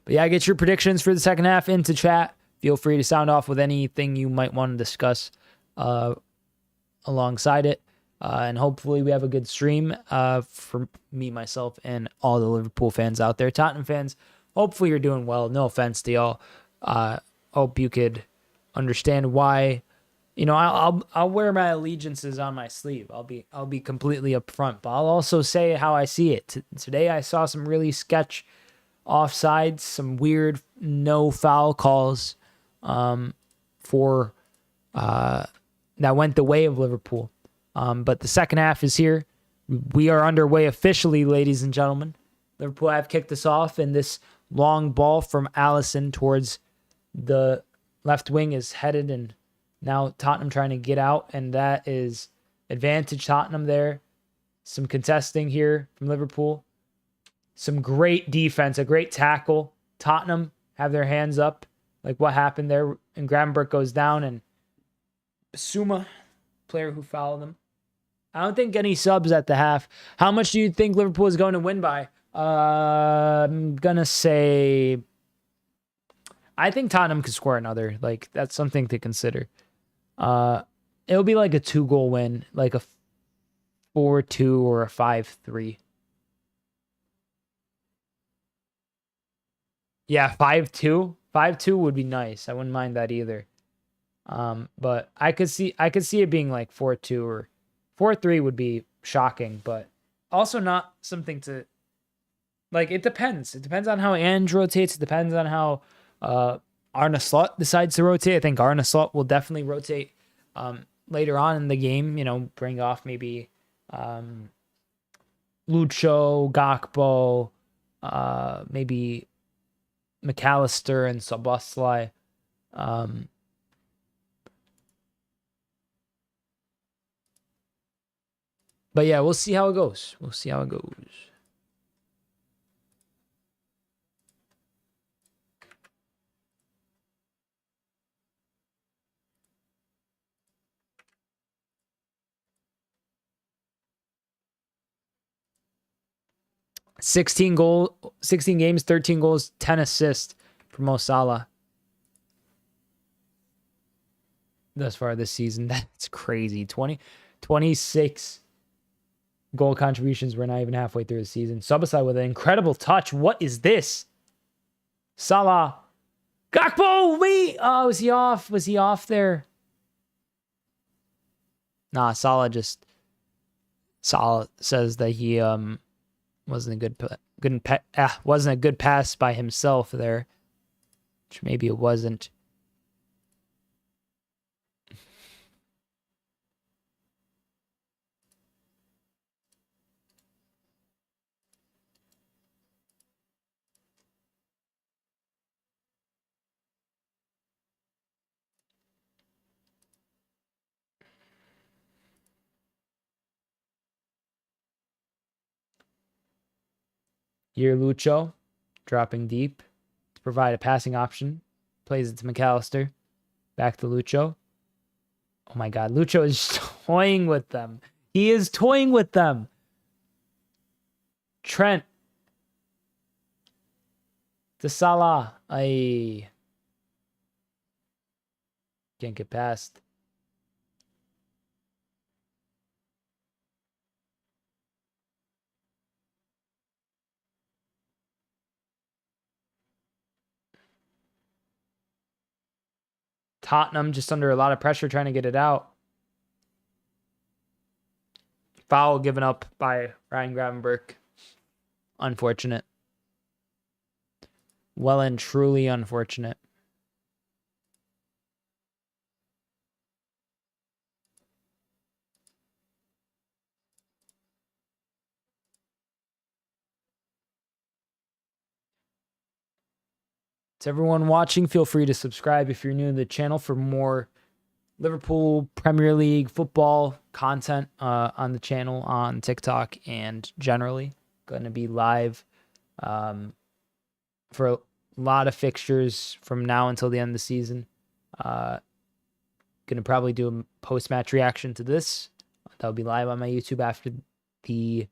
But yeah, get your predictions for the second half into chat. Feel free to sound off with anything you might want to discuss alongside it. And hopefully we have a good stream for me, myself, and all the Liverpool fans out there. Tottenham fans, hopefully you're doing well. No offense to y'all. Hope you could understand why. You know, I'll wear my allegiances on my sleeve. I'll be completely upfront, but I'll also say how I see it. Today I saw some really sketch offsides, some weird no foul calls for that went the way of Liverpool. But the second half is here. We are underway officially, ladies and gentlemen. Liverpool have kicked us off, and this long ball from Alisson towards the left wing is headed, and now Tottenham trying to get out, and that is advantage Tottenham there. Some contesting here from Liverpool. Some great defense, a great tackle. Tottenham have their hands up. Like what happened there, and Gravenberch goes down, and Basuma, player who fouled him. I don't think any subs at the half. How much do you think Liverpool is going to win by? I'm going to say I think Tottenham could score another. Like, that's something to consider. It'll be like a 2-goal win, like a 4-2 or a 5-3. Yeah, 5-2. 5-2 would be nice. I wouldn't mind that either. But I could see it being like 4-2 or 4-3 would be shocking, but also not something to like. It depends. It depends on how Ange rotates. It depends on how Arne Slot decides to rotate. I think Arne Slot will definitely rotate later on in the game. You know, bring off maybe Lucho, Gakpo, maybe McAllister and Szoboszlai. But yeah, we'll see how it goes. We'll see how it goes. $16 games, 13 goals, 10 assists for Mo Salah thus far this season. That's crazy. 26 goal contributions. We're not even halfway through the season. Szoboszlai with an incredible touch. What is this? Salah. Gakpo! Wait! Oh, was he off? Was he off there? Nah, Salah says that he wasn't a good pass by himself there. Which maybe it wasn't. Here, Lucho, dropping deep to provide a passing option. Plays it to McAllister. Back to Lucho. Oh my God, Lucho is toying with them. He is toying with them. Trent. To Salah. Can't get past. Tottenham just under a lot of pressure trying to get it out. Foul given up by Ryan Gravenberch. Unfortunate. Well and truly unfortunate. To everyone watching, feel free to subscribe if you're new to the channel for more Liverpool Premier League football content on the channel, on TikTok, and generally. Going to be live for a lot of fixtures from now until the end of the season. Going to probably do a post-match reaction to this. That'll be live on my YouTube after the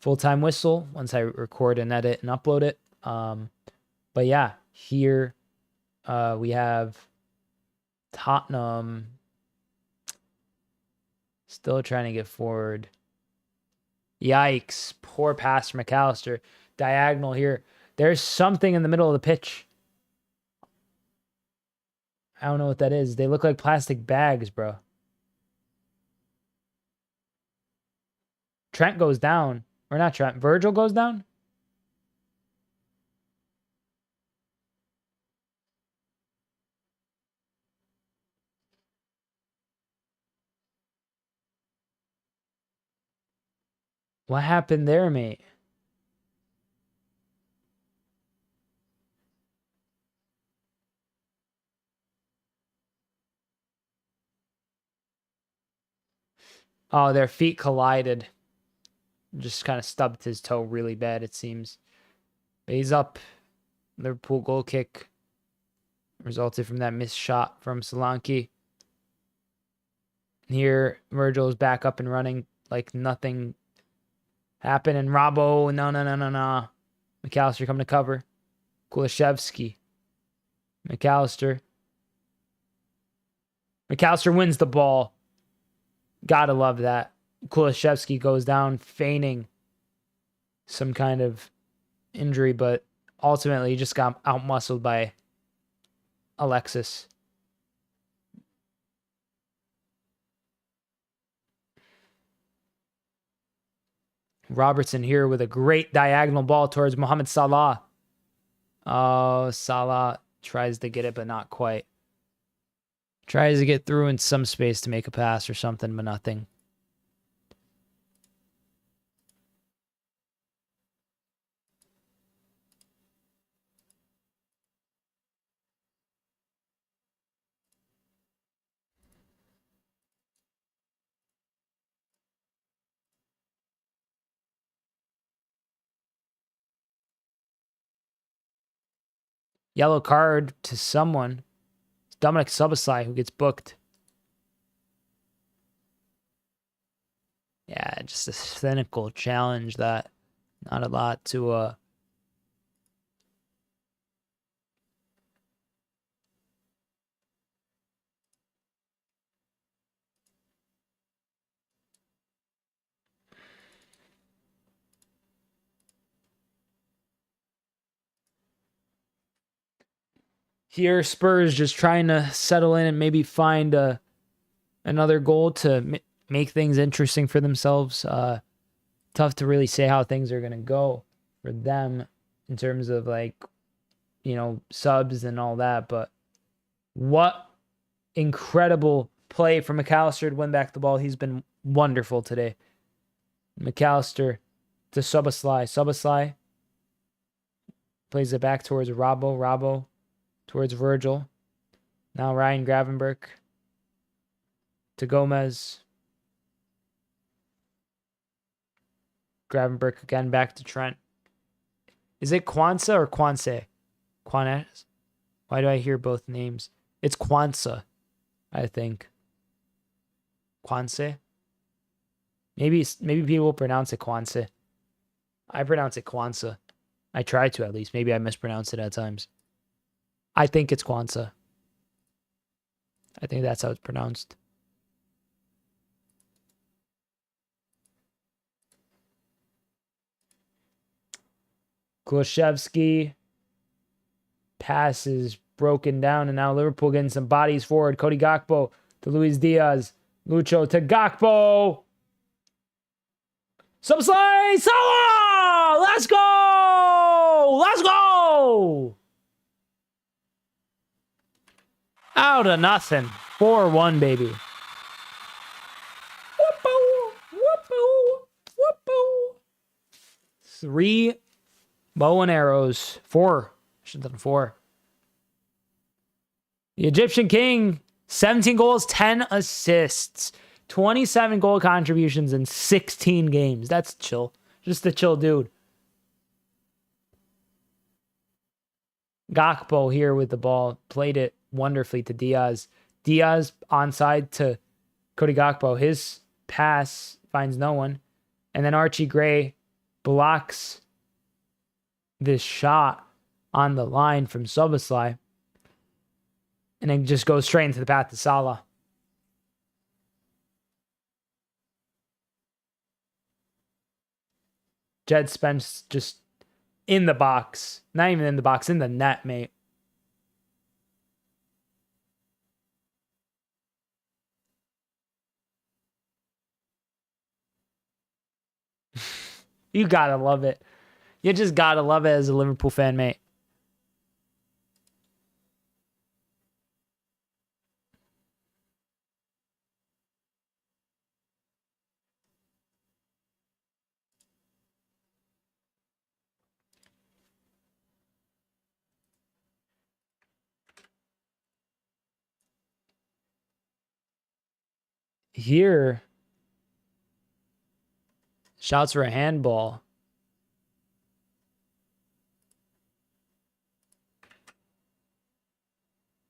full-time whistle, once I record and edit and upload it. But yeah, here We have Tottenham still trying to get forward. Yikes. Poor pass from McAllister. Diagonal here. There's something in the middle of the pitch. I don't know what that is. They look like plastic bags, bro. Trent goes down. Or not Trent. Virgil goes down? What happened there, mate? Oh, their feet collided. Just kind of stubbed his toe really bad, it seems. But he's up. Liverpool goal kick resulted from that missed shot from Solanke. Here, Virgil is back up and running like nothing happened. And Robbo, no. McAllister coming to cover. Kulishevsky. McAllister wins the ball. Gotta love that. Kulishevsky goes down, feigning some kind of injury, but ultimately he just got outmuscled by Alexis. Robertson here with a great diagonal ball towards Mohamed Salah. Oh, Salah tries to get it, but not quite. Tries to get through in some space to make a pass or something, but nothing. Yellow card to someone. It's Dominic Szoboszlai who gets booked. Yeah, just a cynical challenge that not a lot to Here, Spurs just trying to settle in and maybe find another goal to make things interesting for themselves. Tough to really say how things are going to go for them in terms of subs and all that. But what incredible play from McAllister to win back the ball. He's been wonderful today. McAllister to Szoboszlai. Szoboszlai plays it back towards Robbo. Robbo towards Virgil. Now Ryan Gravenberch to Gomez. Gravenberch again back to Trent. Is it Kwanzaa or Kwanse? Kwanese? Why do I hear both names? It's Kwanzaa, I think. Kwanse? Maybe people pronounce it Kwanse. I pronounce it Kwanzaa. I try to, at least. Maybe I mispronounce it at times. I think it's Kwanzaa. I think that's how it's pronounced. Kulishevsky. Pass is broken down, and now Liverpool getting some bodies forward. Cody Gakpo to Luis Diaz. Lucho to Gakpo. Szoboszlai! Salah! Let's go! Let's go! Out of nothing. 4-1, baby. Whoop-oo, whoop-oo, whoop-oo. 3 bow and arrows. 4. I should have done 4. The Egyptian King, 17 goals, 10 assists, 27 goal contributions in 16 games. That's chill. Just a chill dude. Gakpo here with the ball. Played it wonderfully to Diaz. Diaz onside to Cody Gakpo. His pass finds no one. And then Archie Gray blocks this shot on the line from Szoboszlai. And then just goes straight into the path to Salah. Jed Spence just in the box. Not even in the box, in the net, mate. You gotta love it. You just gotta love it as a Liverpool fan, mate. Here, shouts for a handball.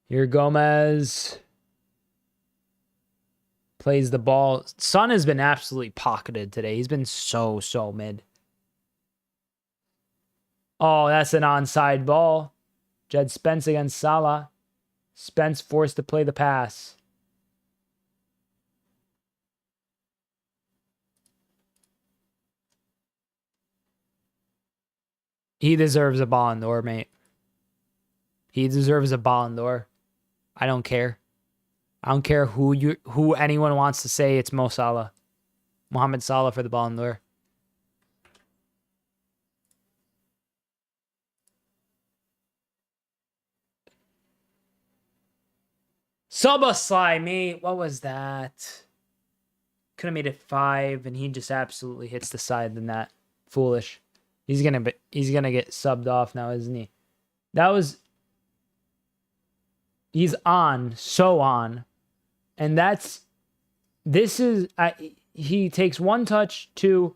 Here, Gomez plays the ball. Son has been absolutely pocketed today. He's been so mid. Oh, that's an onside ball. Jed Spence against Salah. Spence forced to play the pass. He deserves a Ballon d'Or, mate. He deserves a Ballon d'Or. I don't care. I don't care who anyone wants to say it's Mo Salah. Mohamed Salah for the Ballon d'Or. Szoboszlai, mate. What was that? Could have made it 5, and he just absolutely hits the side of the net. Foolish. He's gonna get subbed off now, isn't he? He's on, so on. And he takes one touch, 2.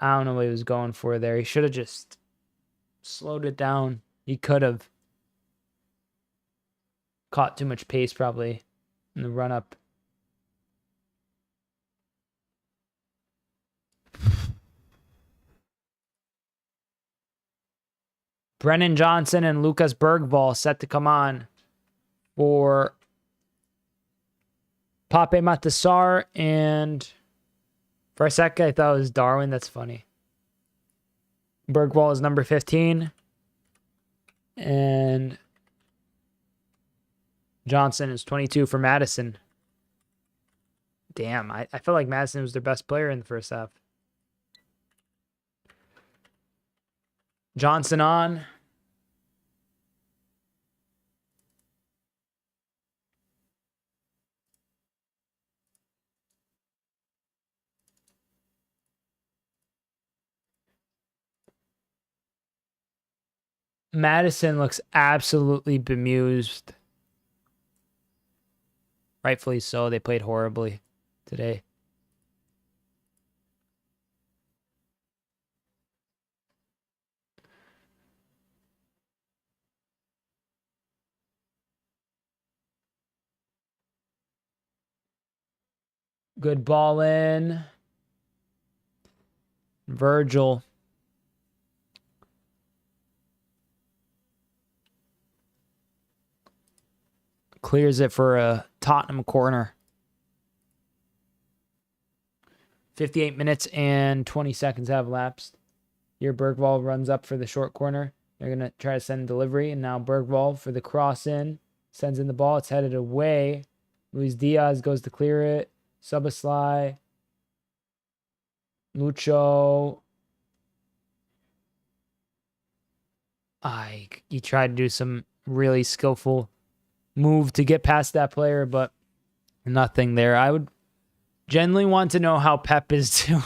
I don't know what he was going for there. He should have just slowed it down. He could have caught too much pace probably in the run up. Brennan Johnson and Lucas Bergvall set to come on for Pape Matasar, and for a second I thought it was Darwin. That's funny. Bergvall is number 15, and Johnson is 22 for Madison. Damn, I feel like Madison was their best player in the first half. Johnson on. Madison looks absolutely bemused. Rightfully so. They played horribly today. Good ball in. Virgil. Clears it for a Tottenham corner. 58 minutes and 20 seconds have elapsed. Here Bergvall runs up for the short corner. They're going to try to send delivery. And now Bergvall for the cross in. Sends in the ball. It's headed away. Luis Diaz goes to clear it. Szoboszlai. Lucho. He tried to do some really skillful move to get past that player, but nothing there. I would genuinely want to know how Pep is doing.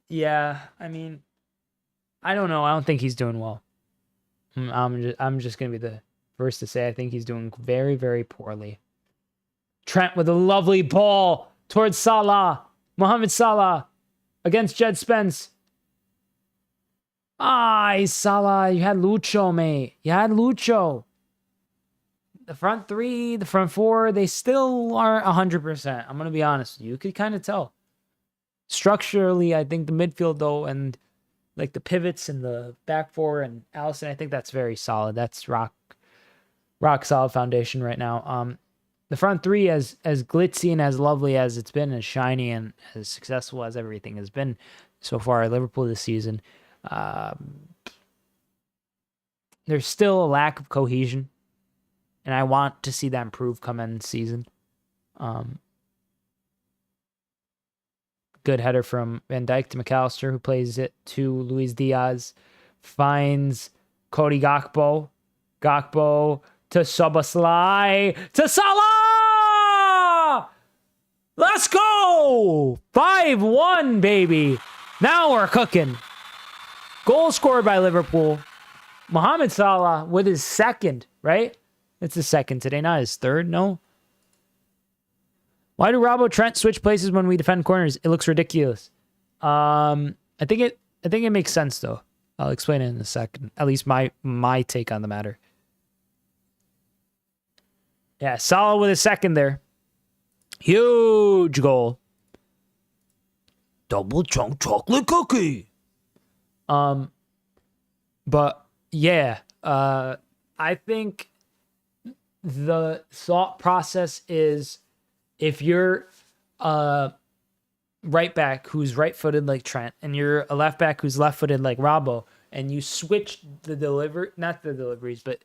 Yeah, I mean, I don't know. I don't think he's doing well. I'm just gonna be the first to say I think he's doing very, very poorly. Trent with a lovely ball towards Salah. Mohamed Salah against Jed Spence. Salah, you had Lucho, mate. You had Lucho. The front 3, the front 4, they still aren't 100%. I'm going to be honest with you. You could kind of tell. Structurally, I think the midfield, though, and like the pivots and the back four and Allison, I think that's very solid. That's rock solid foundation right now. The front three, as glitzy and as lovely as it's been, as shiny and as successful as everything has been so far at Liverpool this season, there's still a lack of cohesion, and I want to see that improve come end season. Good header from Van Dijk to McAllister, who plays it to Luis Diaz. Finds Cody Gakpo. Gakpo to Szoboszlai. To Salah! Let's go! 5-1, baby. Now we're cooking. Goal scored by Liverpool. Mohamed Salah with his second, right? It's his second today, not his third, no? Why do Robbo Trent switch places when we defend corners? It looks ridiculous. I think it makes sense though. I'll explain it in a second. At least my take on the matter. Yeah, Salah with a second there. Huge goal. Double chunk chocolate cookie. But yeah, I think the thought process is, if you're a right back who's right-footed like Trent, and you're a left back who's left-footed like Robbo, and you switch not the deliveries, but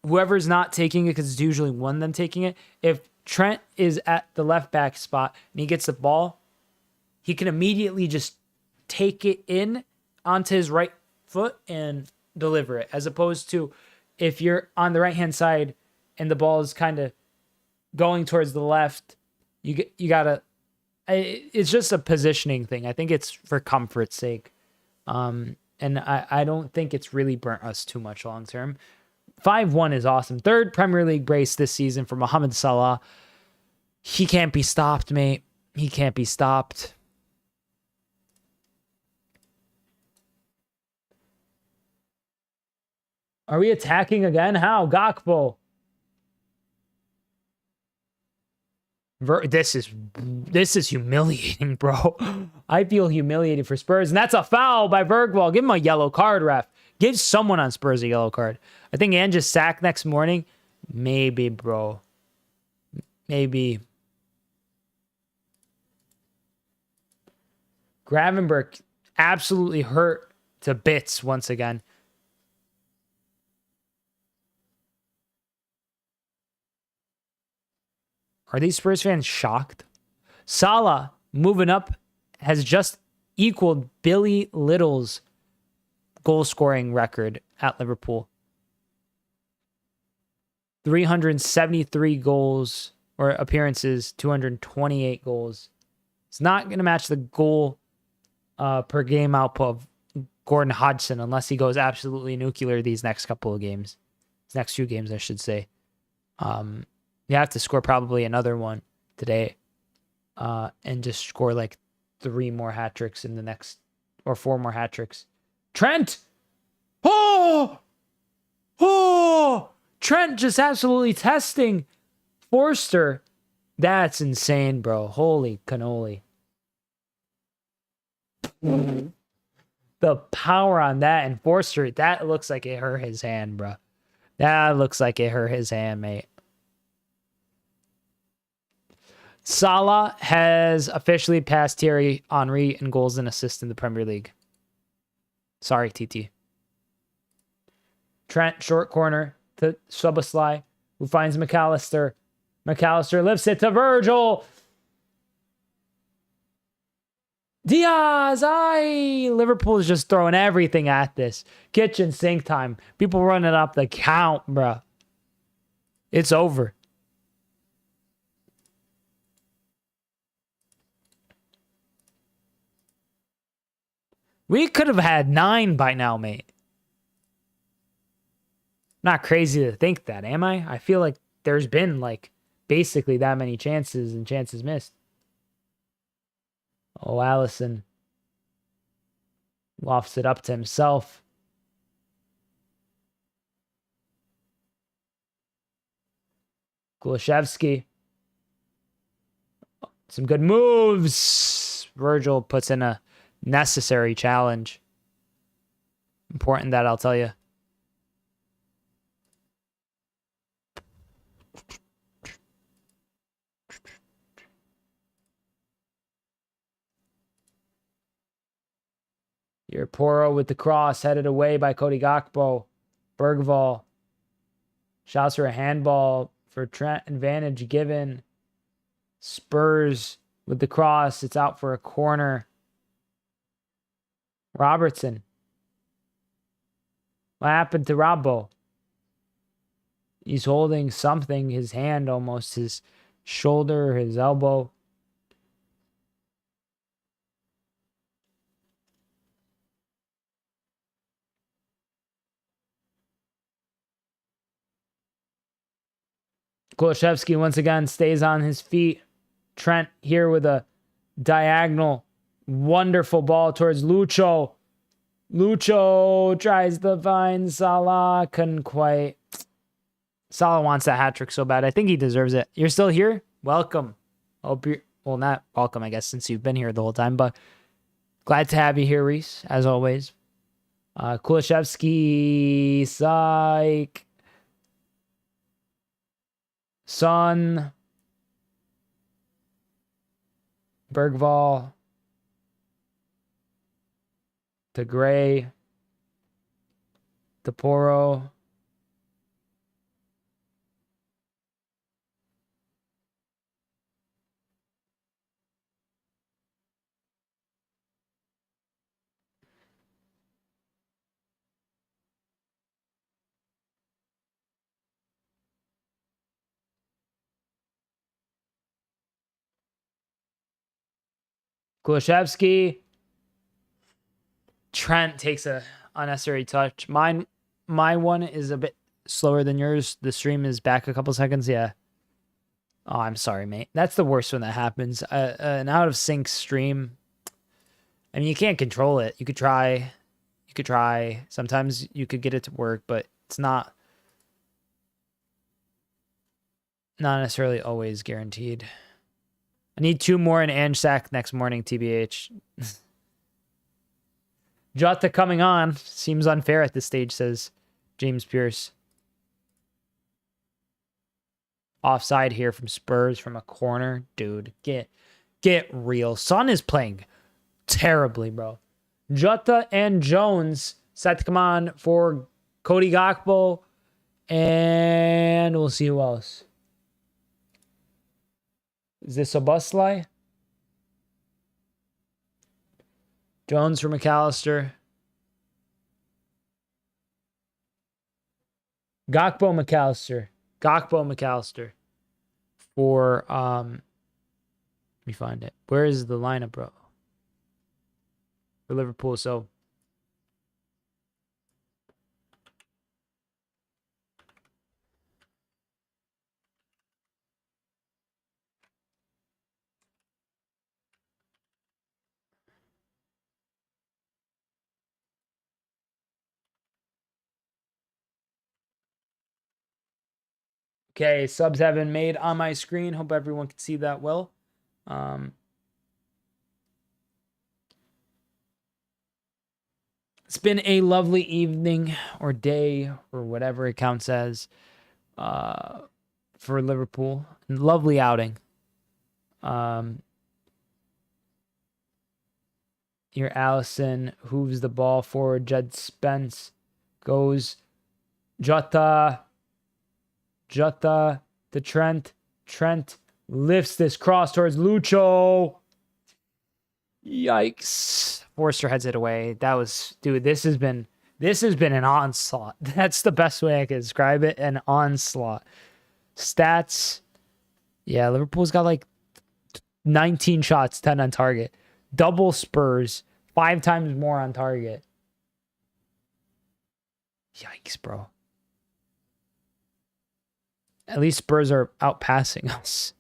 whoever's not taking it, because it's usually one of them taking it, if Trent is at the left back spot and he gets the ball, he can immediately just take it in onto his right foot and deliver it, as opposed to if you're on the right-hand side and the ball is kind of going towards the left, you gotta. It's just a positioning thing. I think it's for comfort's sake, and I don't think it's really burnt us too much long term. 5-1 is awesome. Third Premier League brace this season for Mohamed Salah. He can't be stopped, mate. He can't be stopped. Are we attacking again? How? Gakpo. This is humiliating, bro. I feel humiliated for Spurs, and that's a foul by Bergwall. Give him a yellow card, ref. Give someone on Spurs a yellow card. I think Ange is sacked next morning. Maybe, bro. Maybe. Gravenberch absolutely hurt to bits once again. Are these Spurs fans shocked? Salah, moving up, has just equaled Billy Little's goal-scoring record at Liverpool. 373 goals or appearances, 228 goals. It's not going to match the goal per game output of Gordon Hodgson unless he goes absolutely nuclear these next couple of games. These next few games, I should say. You have to score probably another one today and just score like 3 more hat tricks in the next, or 4 more hat tricks. Trent! Oh! Trent just absolutely testing Forster. That's insane, bro. Holy cannoli. The power on that, and Forster, that looks like it hurt his hand, bro. That looks like it hurt his hand, mate. Salah has officially passed Thierry Henry in goals and assists in the Premier League. Sorry, TT. Trent, short corner to Szoboszlai, who finds McAllister. McAllister lifts it to Virgil. Diaz, Liverpool is just throwing everything at this. Kitchen sink time. People running up the count, bruh. It's over. We could have had 9 by now, mate. Not crazy to think that, am I? I feel like there's been, like, basically that many chances and chances missed. Oh, Allison lofts it up to himself. Kulishevsky. Some good moves. Virgil puts in a necessary challenge. Important that I'll tell you. Your Poro with the cross, headed away by Cody Gakpo. Bergvall. Shouts for a handball for Trent. Advantage given. Spurs with the cross. It's out for a corner. Robertson. What happened to Robbo? He's holding something. His hand almost. His shoulder, his elbow. Kulaszewski once again stays on his feet. Trent here with a diagonal. Wonderful ball towards Lucho. Lucho tries to find Salah. Couldn't quite. Salah wants that hat trick so bad. I think he deserves it. You're still here? Welcome. Hope you're, well, not welcome, I guess, since you've been here the whole time, but glad to have you here, Reese, as always. Kulaszewski, psych. Son. Bergvall. To Gray. To Poro. Kulaszewski. Trent takes a unnecessary touch. My one is a bit slower than yours. The stream is back a couple seconds. Yeah. Oh, I'm sorry, mate. That's the worst when that happens. An out of sync stream. I mean, you can't control it. You could try. You could try. Sometimes you could get it to work, but it's not necessarily always guaranteed. I need 2 more in Ange sack next morning, TBH. Jota coming on. Seems unfair at this stage, says James Pierce. Offside here from Spurs from a corner. Dude, get real. Son is playing terribly, bro. Jota and Jones set to come on for Cody Gakpo. And we'll see who else. Is this a Busley? Jones for McAllister. Gakpo McAllister. Gakpo McAllister. For let me find it. Where is the lineup, bro? For Liverpool, so okay, subs have been made on my screen. Hope everyone can see that well. It's been a lovely evening or day or whatever it counts as for Liverpool. Lovely outing. Here, Allison hooves the ball forward. Jed Spence goes. Jota to Trent. Trent lifts this cross towards Lucho. Yikes. Forster heads it away. That was, dude, this has been an onslaught. That's the best way I can describe it. An onslaught. Stats. Yeah, Liverpool's got like 19 shots, 10 on target. Double Spurs, 5 times more on target. Yikes, bro. At least Spurs are outpassing us.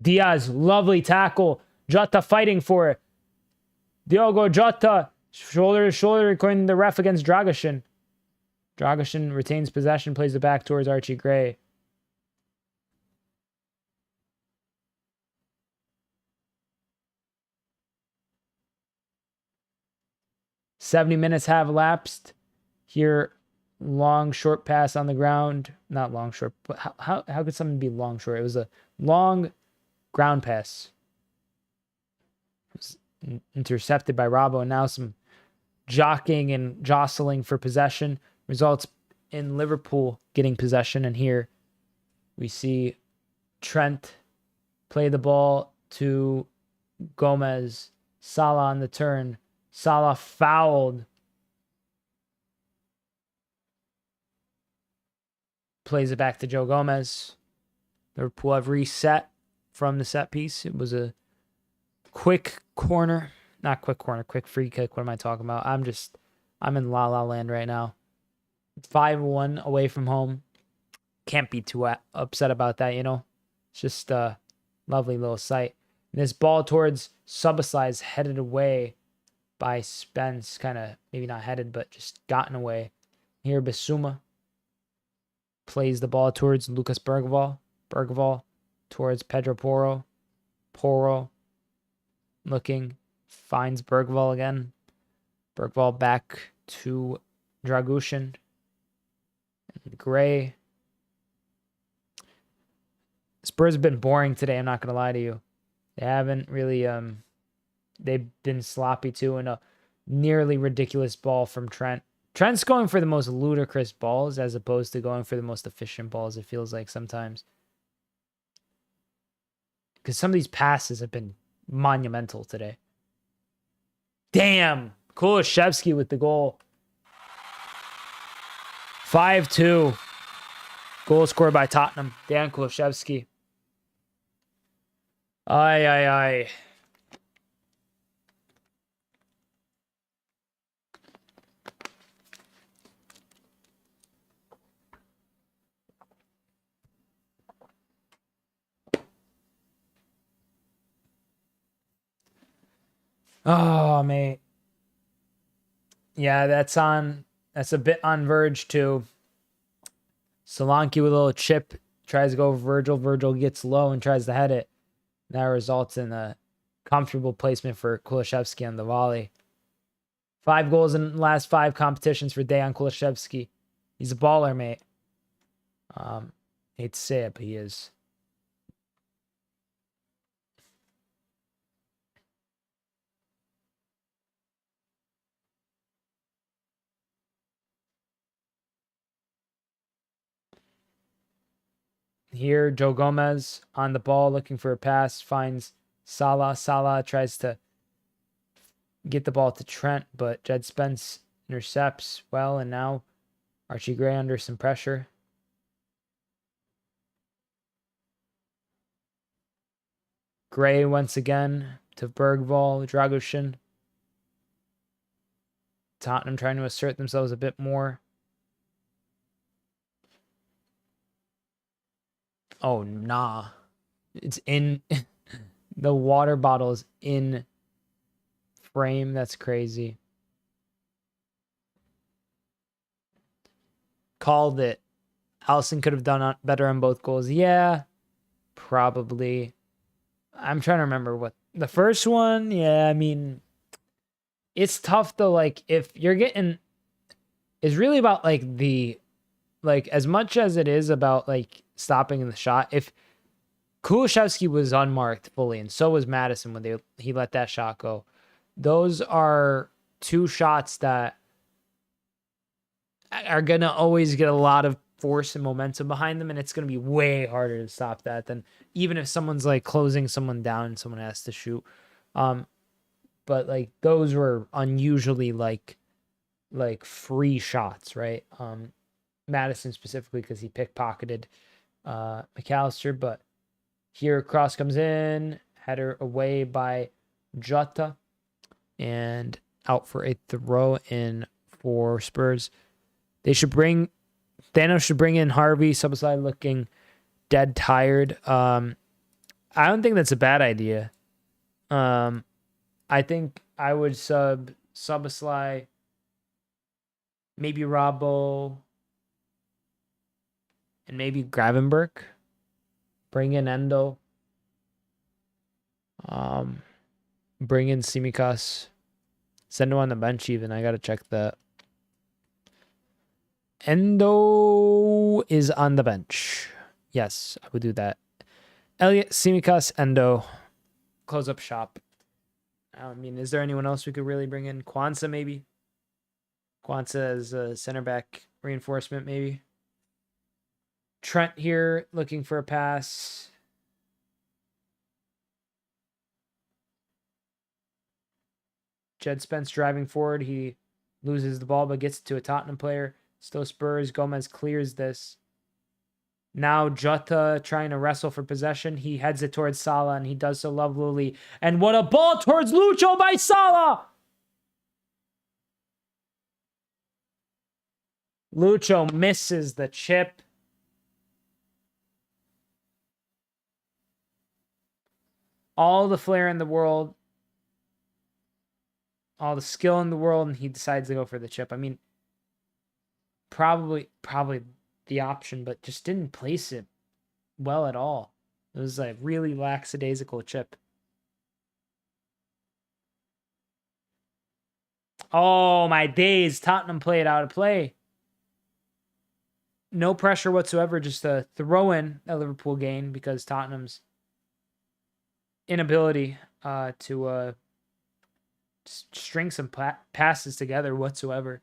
Diaz, lovely tackle. Jota fighting for it. Diogo Jota, shoulder to shoulder, according to the ref against Dragoshin. Dragoshin retains possession, plays it back towards Archie Gray. "70 minutes have elapsed." Here, long, short pass on the ground. Not long, short. But how could something be long, short? It was a long ground pass. It was intercepted by Robbo, and now some jockeying and jostling for possession results in Liverpool getting possession. And here we see Trent play the ball to Gomez. Salah on the turn. Salah fouled. Plays it back to Joe Gomez. Liverpool have reset from the set piece. It was a quick corner. Not quick corner, quick free kick. What am I talking about? I'm in La La Land right now. 5-1 away from home. Can't be too upset about that, you know? It's just a lovely little sight. And this ball towards Subasai is headed away by Spence. Kind of, maybe not headed, but just gotten away. Here, Bissouma plays the ball towards Lucas Bergvall. Bergvall towards Pedro Porro. Porro looking, finds Bergvall again. Bergvall back to Dragushin. And Gray. Spurs have been boring today, I'm not going to lie to you. They haven't really, they've been sloppy too, and a nearly ridiculous ball from Trent. Trent's going for the most ludicrous balls as opposed to going for the most efficient balls, it feels like sometimes. Because some of these passes have been monumental today. Damn! Kulishevsky with the goal. 5-2. Goal scored by Tottenham. Dan Kulishevsky. Aye. Oh, mate. Yeah, that's a bit on Verge too. Solanke with a little chip, tries to go over Virgil. Virgil gets low and tries to head it. That results in a comfortable placement for Kulishevsky on the volley. 5 goals in the last 5 competitions for Dejan Kulishevsky. He's a baller, mate. Hate to say it, but he is. Here, Joe Gomez on the ball, looking for a pass, finds Salah. Salah tries to get the ball to Trent, but Jed Spence intercepts well, and now Archie Gray under some pressure. Gray once again to Bergvall, Dragoshin. Tottenham trying to assert themselves a bit more. Oh, nah. It's in... the water bottle is in frame. That's crazy. Called it. Allison could have done better on both goals. Yeah, probably. I'm trying to remember what... the first one, yeah, I mean... it's tough, though, like, if you're getting... it's really about, like, the... like, as much as it is about, like, stopping the shot, if Kulishevsky was unmarked fully, and so was Madison when he let that shot go, those are 2 shots that are going to always get a lot of force and momentum behind them, and it's going to be way harder to stop that than even if someone's, like, closing someone down and someone has to shoot. But, like, those were unusually, like free shots, right? Madison specifically because he pickpocketed McAllister, but here cross comes in, header away by Jota, and out for a throw in for Spurs. Thanos should bring in Harvey. Subasai looking dead tired. I don't think that's a bad idea. I think I would sub Szoboszlai, maybe Robbo, and maybe Gravenberch. Bring in Endo. Bring in Tsimikas. Sendo on the bench even. I gotta check that. Endo is on the bench. Yes, I would do that. Elliot, Tsimikas, Endo. Close up shop. I mean, is there anyone else we could really bring in? Kwanzaa, maybe? Kwanzaa as a center back reinforcement, maybe? Trent here looking for a pass. Jed Spence driving forward. He loses the ball but gets it to a Tottenham player. Still Spurs. Gomez clears this. Now Jota trying to wrestle for possession. He heads it towards Salah, and he does so lovelily. And what a ball towards Lucho by Salah! Lucho misses the chip. All the flair in the world. All the skill in the world, and he decides to go for the chip. I mean, probably the option, but just didn't place it well at all. It was a really lackadaisical chip. Oh, my days. Tottenham played out of play. No pressure whatsoever, just a throw in a Liverpool gain because Tottenham's inability to string some passes together whatsoever.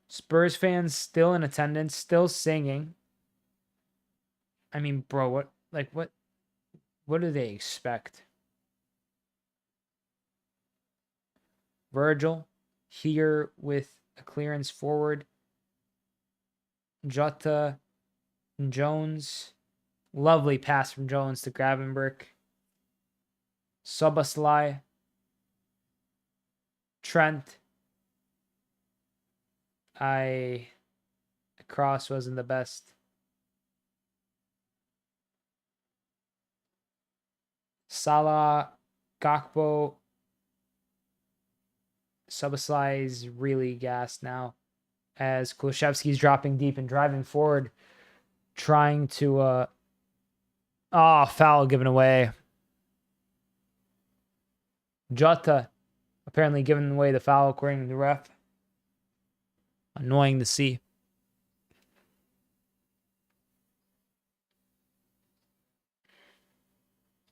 Spurs fans still in attendance, still singing. I mean, bro, what do they expect? Virgil here with a clearance forward. Jota and Jones. Lovely pass from Jones to Gravenberch. Szoboszlai. Trent. The cross wasn't the best. Salah, Gakpo. Szoboszlai is really gassed now as Kulusevski's dropping deep and driving forward, trying to foul given away. Jota apparently giving away the foul according to the ref. Annoying to see.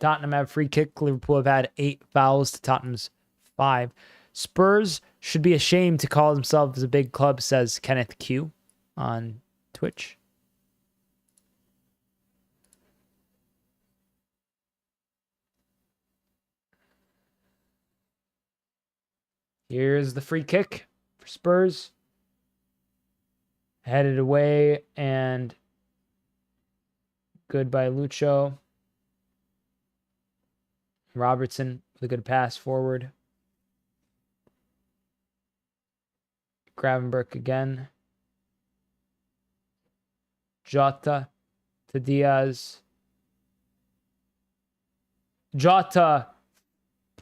Tottenham have free kick. Liverpool have had 8 fouls to Tottenham's 5. Spurs should be ashamed to call themselves a big club, says Kenneth Q on Twitch. Here's the free kick for Spurs. Headed away and good by Lucho. Robertson with a good pass forward. Gravenberch again. Jota to Diaz. Jota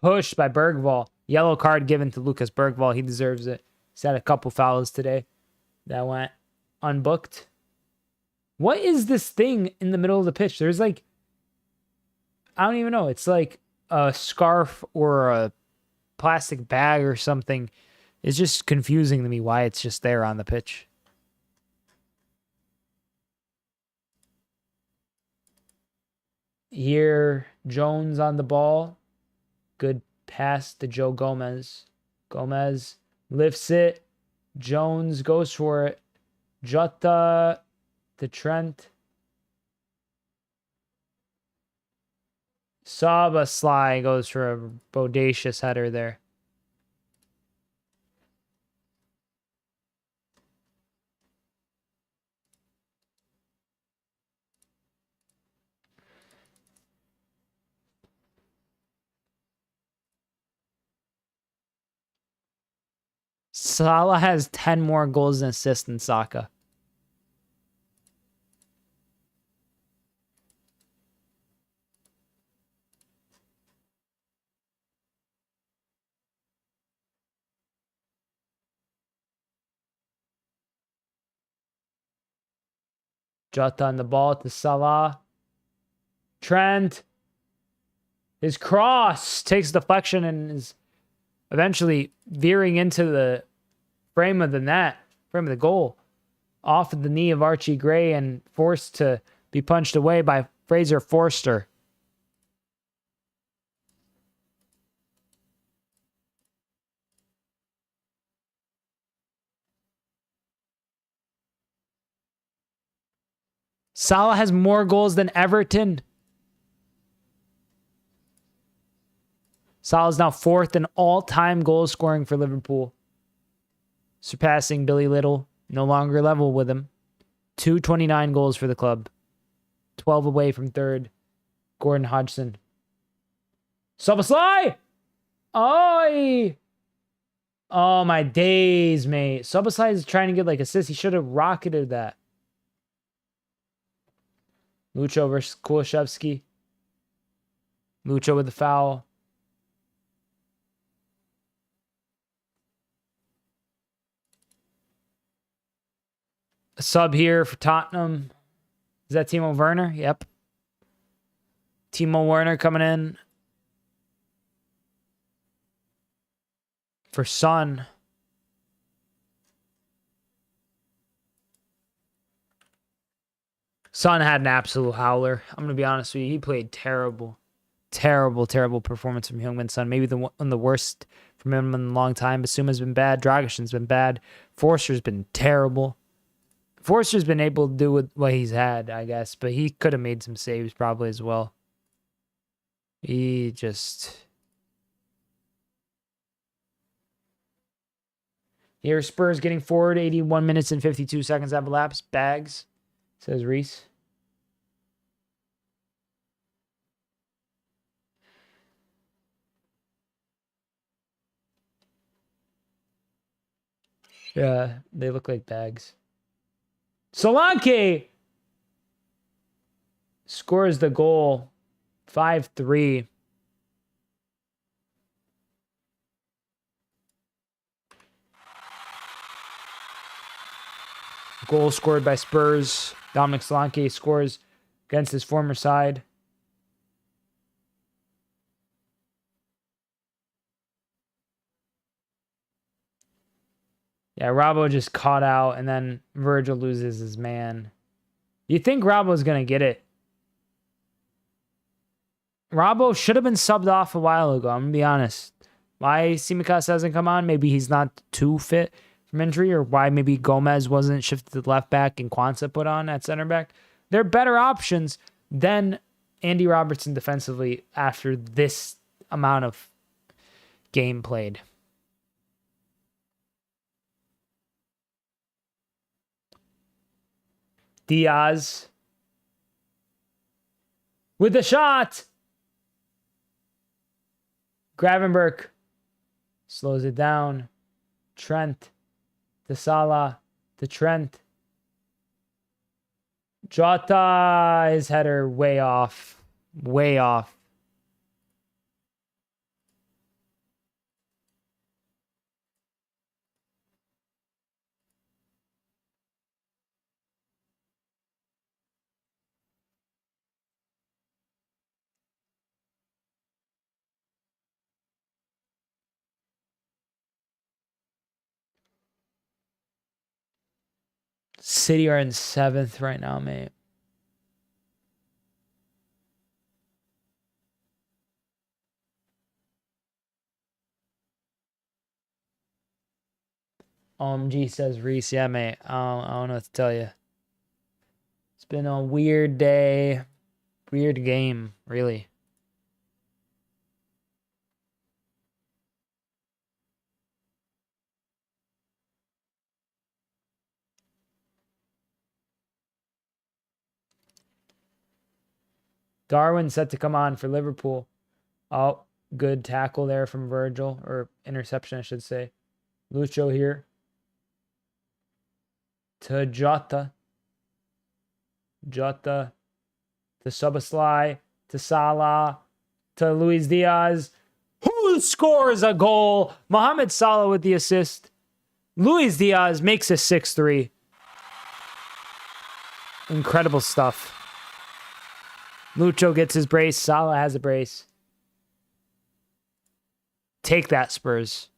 pushed by Bergvall. Yellow card given to Lucas Bergvall. He deserves it. He's had a couple fouls today that went unbooked. What is this thing in the middle of the pitch? There's I don't even know. It's like a scarf or a plastic bag or something. It's just confusing to me why it's just there on the pitch. Here, Jones on the ball. Good pass to Joe Gomez. Gomez lifts it. Jones goes for it. Jota to Trent. Szoboszlai goes for a bodacious header there. Salah has 10 more goals and assists than Saka. Jota on the ball to Salah. Trent. His cross takes deflection and is eventually veering into the frame of the net, frame of the goal, off of the knee of Archie Gray and forced to be punched away by Fraser Forster. Salah has more goals than Everton. Salah is now 4th in all-time goal scoring for Liverpool, surpassing Billy Little, no longer level with him. 229 goals for the club, 12 away from 3rd, Gordon Hodgson. Szoboszlai! Oi! Oh, my days, mate. Szoboszlai is trying to get like assists. He should have rocketed that. Lucho versus Kulishevsky. Lucho with the foul. A sub here for Tottenham. Is that Timo Werner? Yep. Timo Werner coming in for Son. Son had an absolute howler. I'm going to be honest with you. He played terrible. Terrible performance from Heung-min Son. Maybe one of the worst from him in a long time. Basuma's been bad. Dragishin's been bad. Forster's been terrible. Forster's been able to do with what he's had, I guess. But he could have made some saves probably as well. He just... Here, Spurs getting forward. 81 minutes and 52 seconds have elapsed. Bags, says Reese. Yeah, they look like bags. Solanke scores the goal. 5-3. Goal scored by Spurs. Dominic Solanke scores against his former side. Yeah, Robbo just caught out, and then Virgil loses his man. You think Robbo's going to get it? Robbo should have been subbed off a while ago, I'm going to be honest. Why Tsimikas hasn't come on? Maybe he's not too fit from injury, or why maybe Gomez wasn't shifted to the left back and Kwanzaa put on at center back. They're better options than Andy Robertson defensively after this amount of game played. Diaz with the shot. Gravenberch slows it down. Trent to Salah to Trent. Jota, his header way off. Way off. City are in 7th right now, mate. G says Reese. Yeah, mate. I don't know what to tell you. It's been a weird day. Weird game, really. Darwin set to come on for Liverpool. Oh, good tackle there from Virgil, or interception, I should say. Lucho here. To Jota. Jota. To Szoboszlai. To Salah. To Luis Diaz. Who scores a goal? Mohamed Salah with the assist. Luis Diaz makes it 6-3. Incredible stuff. Lucho gets his brace. Salah has a brace. Take that, Spurs.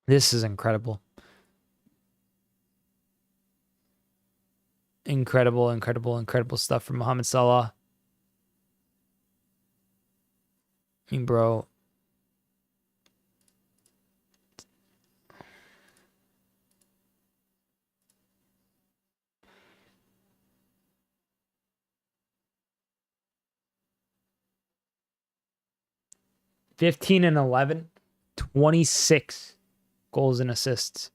This is incredible. Incredible, incredible, incredible stuff from Mohamed Salah. I mean, bro. (15-11), 26 goals and assists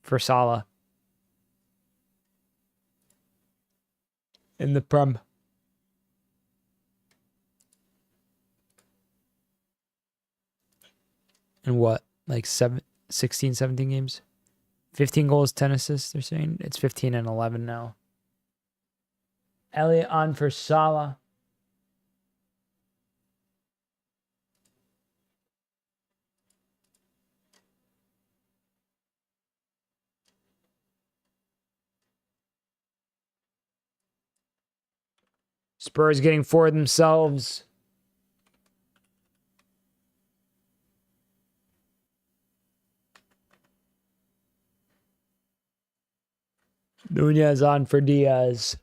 for Salah in the Prem. In what? Like 16, 17 games? 15 goals, 10 assists, they're saying. It's 15-11 now. Elliott on for Salah. Spurs getting forward themselves. Nunez on for Diaz.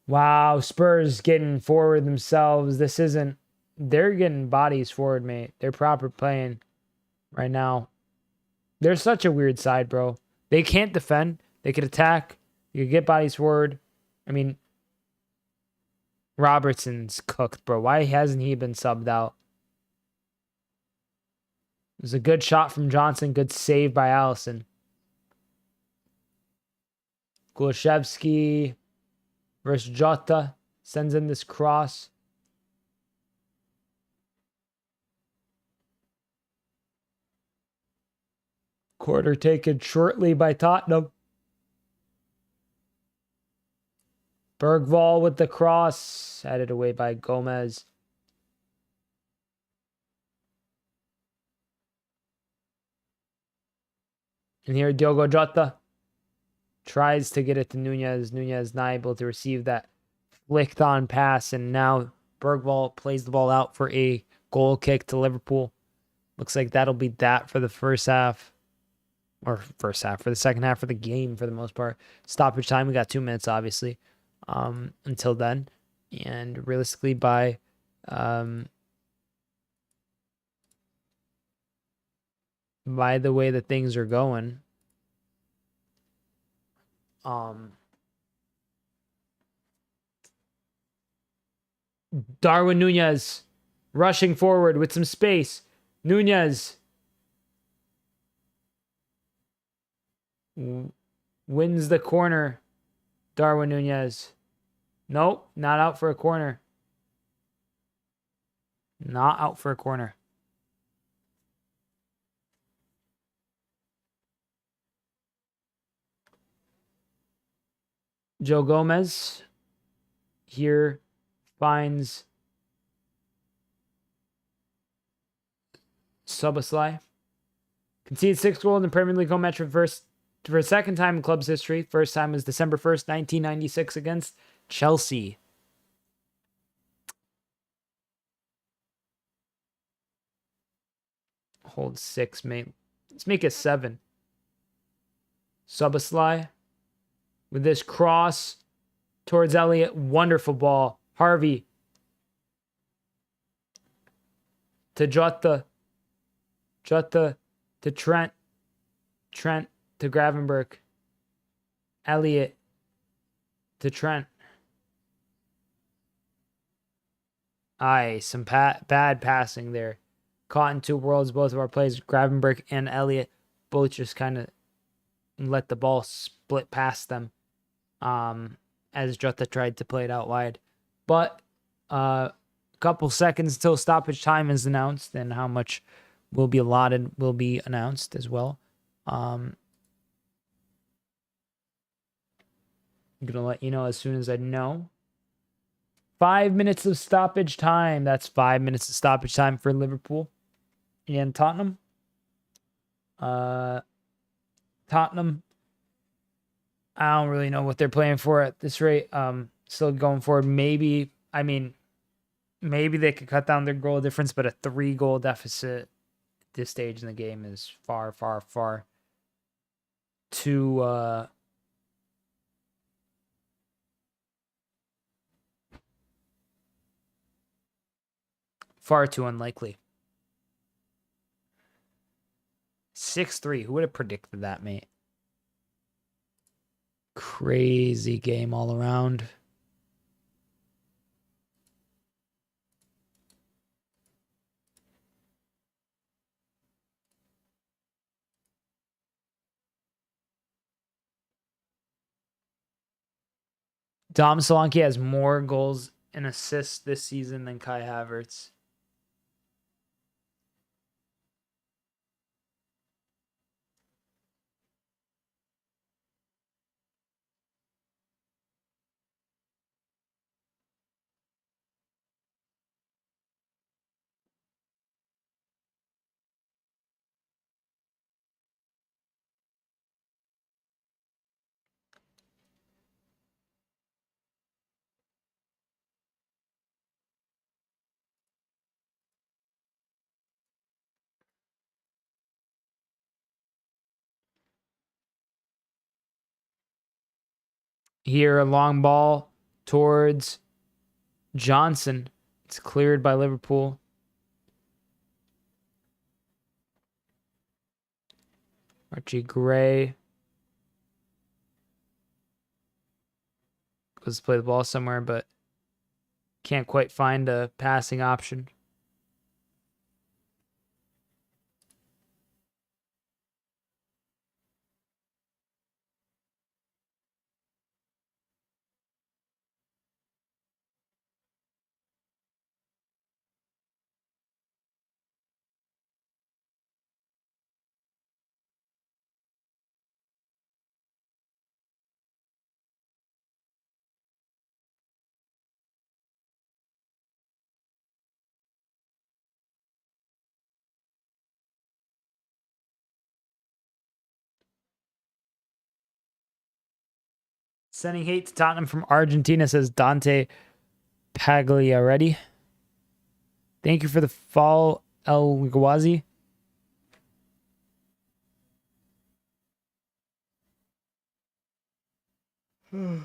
Wow, Spurs getting forward themselves. This isn't... They're getting bodies forward, mate. They're proper playing right now. They're such a weird side, bro. They can't defend. They could attack. You could get bodies forward. I mean, Robertson's cooked, bro. Why hasn't he been subbed out? It was a good shot from Johnson. Good save by Allison. Gluszewski versus Jota. Sends in this cross. Quarter taken shortly by Tottenham. Bergvall with the cross. Headed away by Gomez. And here Diogo Jota tries to get it to Nunez. Nunez not able to receive that flicked on pass. And now Bergvall plays the ball out for a goal kick to Liverpool. Looks like that'll be that for the first half. Or first half, for the second half of the game for the most part. Stoppage time, we got 2 minutes, obviously, until then. And realistically, by the way that things are going, Darwin Nunez rushing forward with some space. Nunez wins the corner. Darwin Nunez. Nope, not out for a corner. Not out for a corner. Joe Gomez here finds Szoboszlai. Conceded 6 goals in the Premier League home match for a second time in club's history. First time was December 1st, 1996 against Chelsea. Hold 6, mate. Let's make it 7. Szoboszlai with this cross towards Elliott. Wonderful ball. Harvey to Jota. Jota to Trent. Trent to Gravenberch. Elliott to Trent. Aye, some bad passing there. Caught in 2 worlds, both of our players, Gravenberch and Elliott, both just kind of let the ball split past them as Jota tried to play it out wide. But couple seconds until stoppage time is announced, and how much will be allotted will be announced as well. I'm going to let you know as soon as I know. 5 minutes of stoppage time. That's 5 minutes of stoppage time for Liverpool and Tottenham. Tottenham, I don't really know what they're playing for at this rate. Still going forward. Maybe they could cut down their goal difference, but a 3-goal deficit at this stage in the game is far, far, far too unlikely. 6-3. Who would have predicted that, mate? Crazy game all around. Dom Solanke has more goals and assists this season than Kai Havertz. Here, a long ball towards Johnson. It's cleared by Liverpool. Archie Gray goes to play the ball somewhere, but can't quite find a passing option. Sending hate to Tottenham from Argentina, says Dante Pagliaretti. Thank you for the follow, El Gwazi. For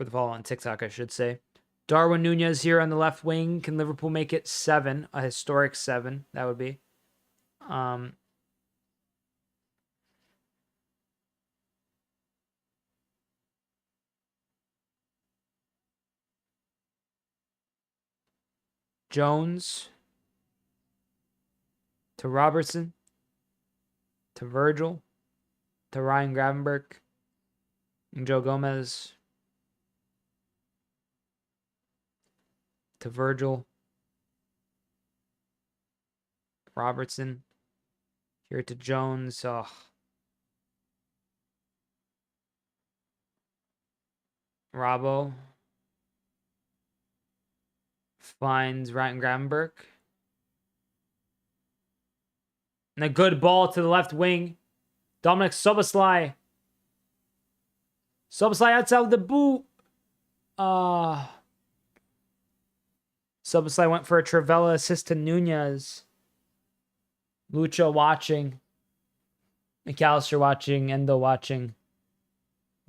the follow on TikTok, I should say. Darwin Nunez here on the left wing. Can Liverpool make it 7? A historic 7, that would be. Jones to Robertson to Virgil to Ryan Gravenberch and Joe Gomez to Virgil, Robertson, here to Jones. Oh. Robbo finds Ryan Gravenberch. And a good ball to the left wing. Dominic Szoboszlai. Szoboszlai outside the boot. Szoboszlai went for a Travella assist to Nunez. Lucho watching. McAllister watching. Endo watching.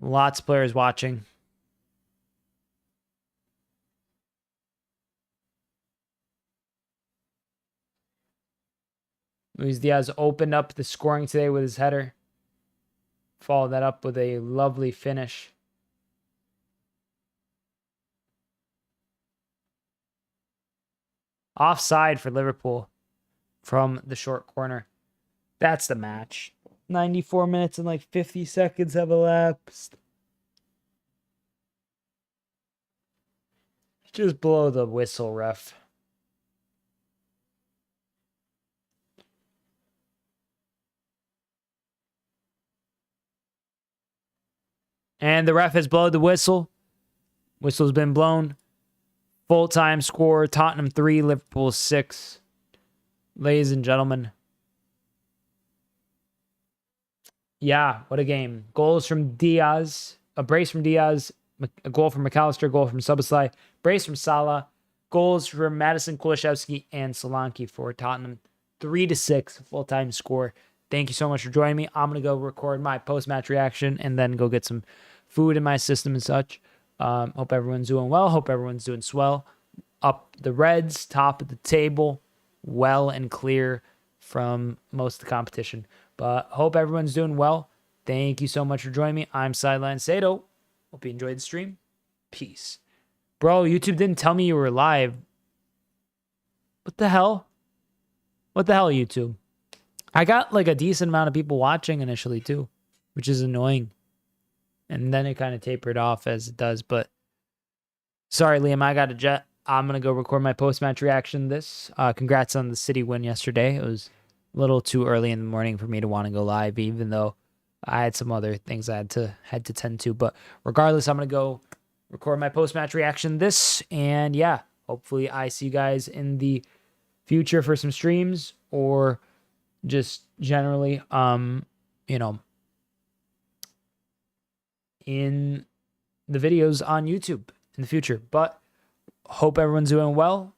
Lots of players watching. Luis Diaz opened up the scoring today with his header. Followed that up with a lovely finish. Offside for Liverpool from the short corner. That's the match. 94 minutes and like 50 seconds have elapsed. Just blow the whistle, ref. And the ref has blown the whistle. Whistle's been blown. Full-time score, Tottenham 3, Liverpool 6. Ladies and gentlemen. Yeah, what a game. Goals from Diaz. A brace from Diaz. A goal from McAllister. Goal from Szoboszlai. Brace from Salah. Goals from Madison, Kuliszewski, and Solanke for Tottenham. 3-6 full-time score. Thank you so much for joining me. I'm going to go record my post-match reaction and then go get some food in my system and such. Hope everyone's doing well. Hope everyone's doing swell. Up the Reds, top of the table, well and clear from most of the competition. But hope everyone's doing well. Thank you so much for joining me. I'm Sideline Sedo. Hope you enjoyed the stream. Peace. Bro, YouTube didn't tell me you were live. What the hell? What the hell, YouTube? I got like a decent amount of people watching initially too, which is annoying. And then it kind of tapered off as it does. But sorry, Liam, I got a jet. I'm going to go record my post-match reaction to this. Congrats on the City win yesterday. It was a little too early in the morning for me to want to go live, even though I had some other things I had to tend to. But regardless, I'm going to go record my post-match reaction to this. And yeah, hopefully I see you guys in the future for some streams or just generally, you know, in the videos on YouTube in the future. But hope everyone's doing well.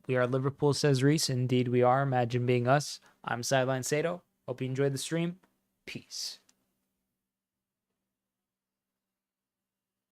We are Liverpool, says Reese. Indeed we are. Imagine being us. I'm Sideline Sedo. Hope you enjoyed the stream. Peace.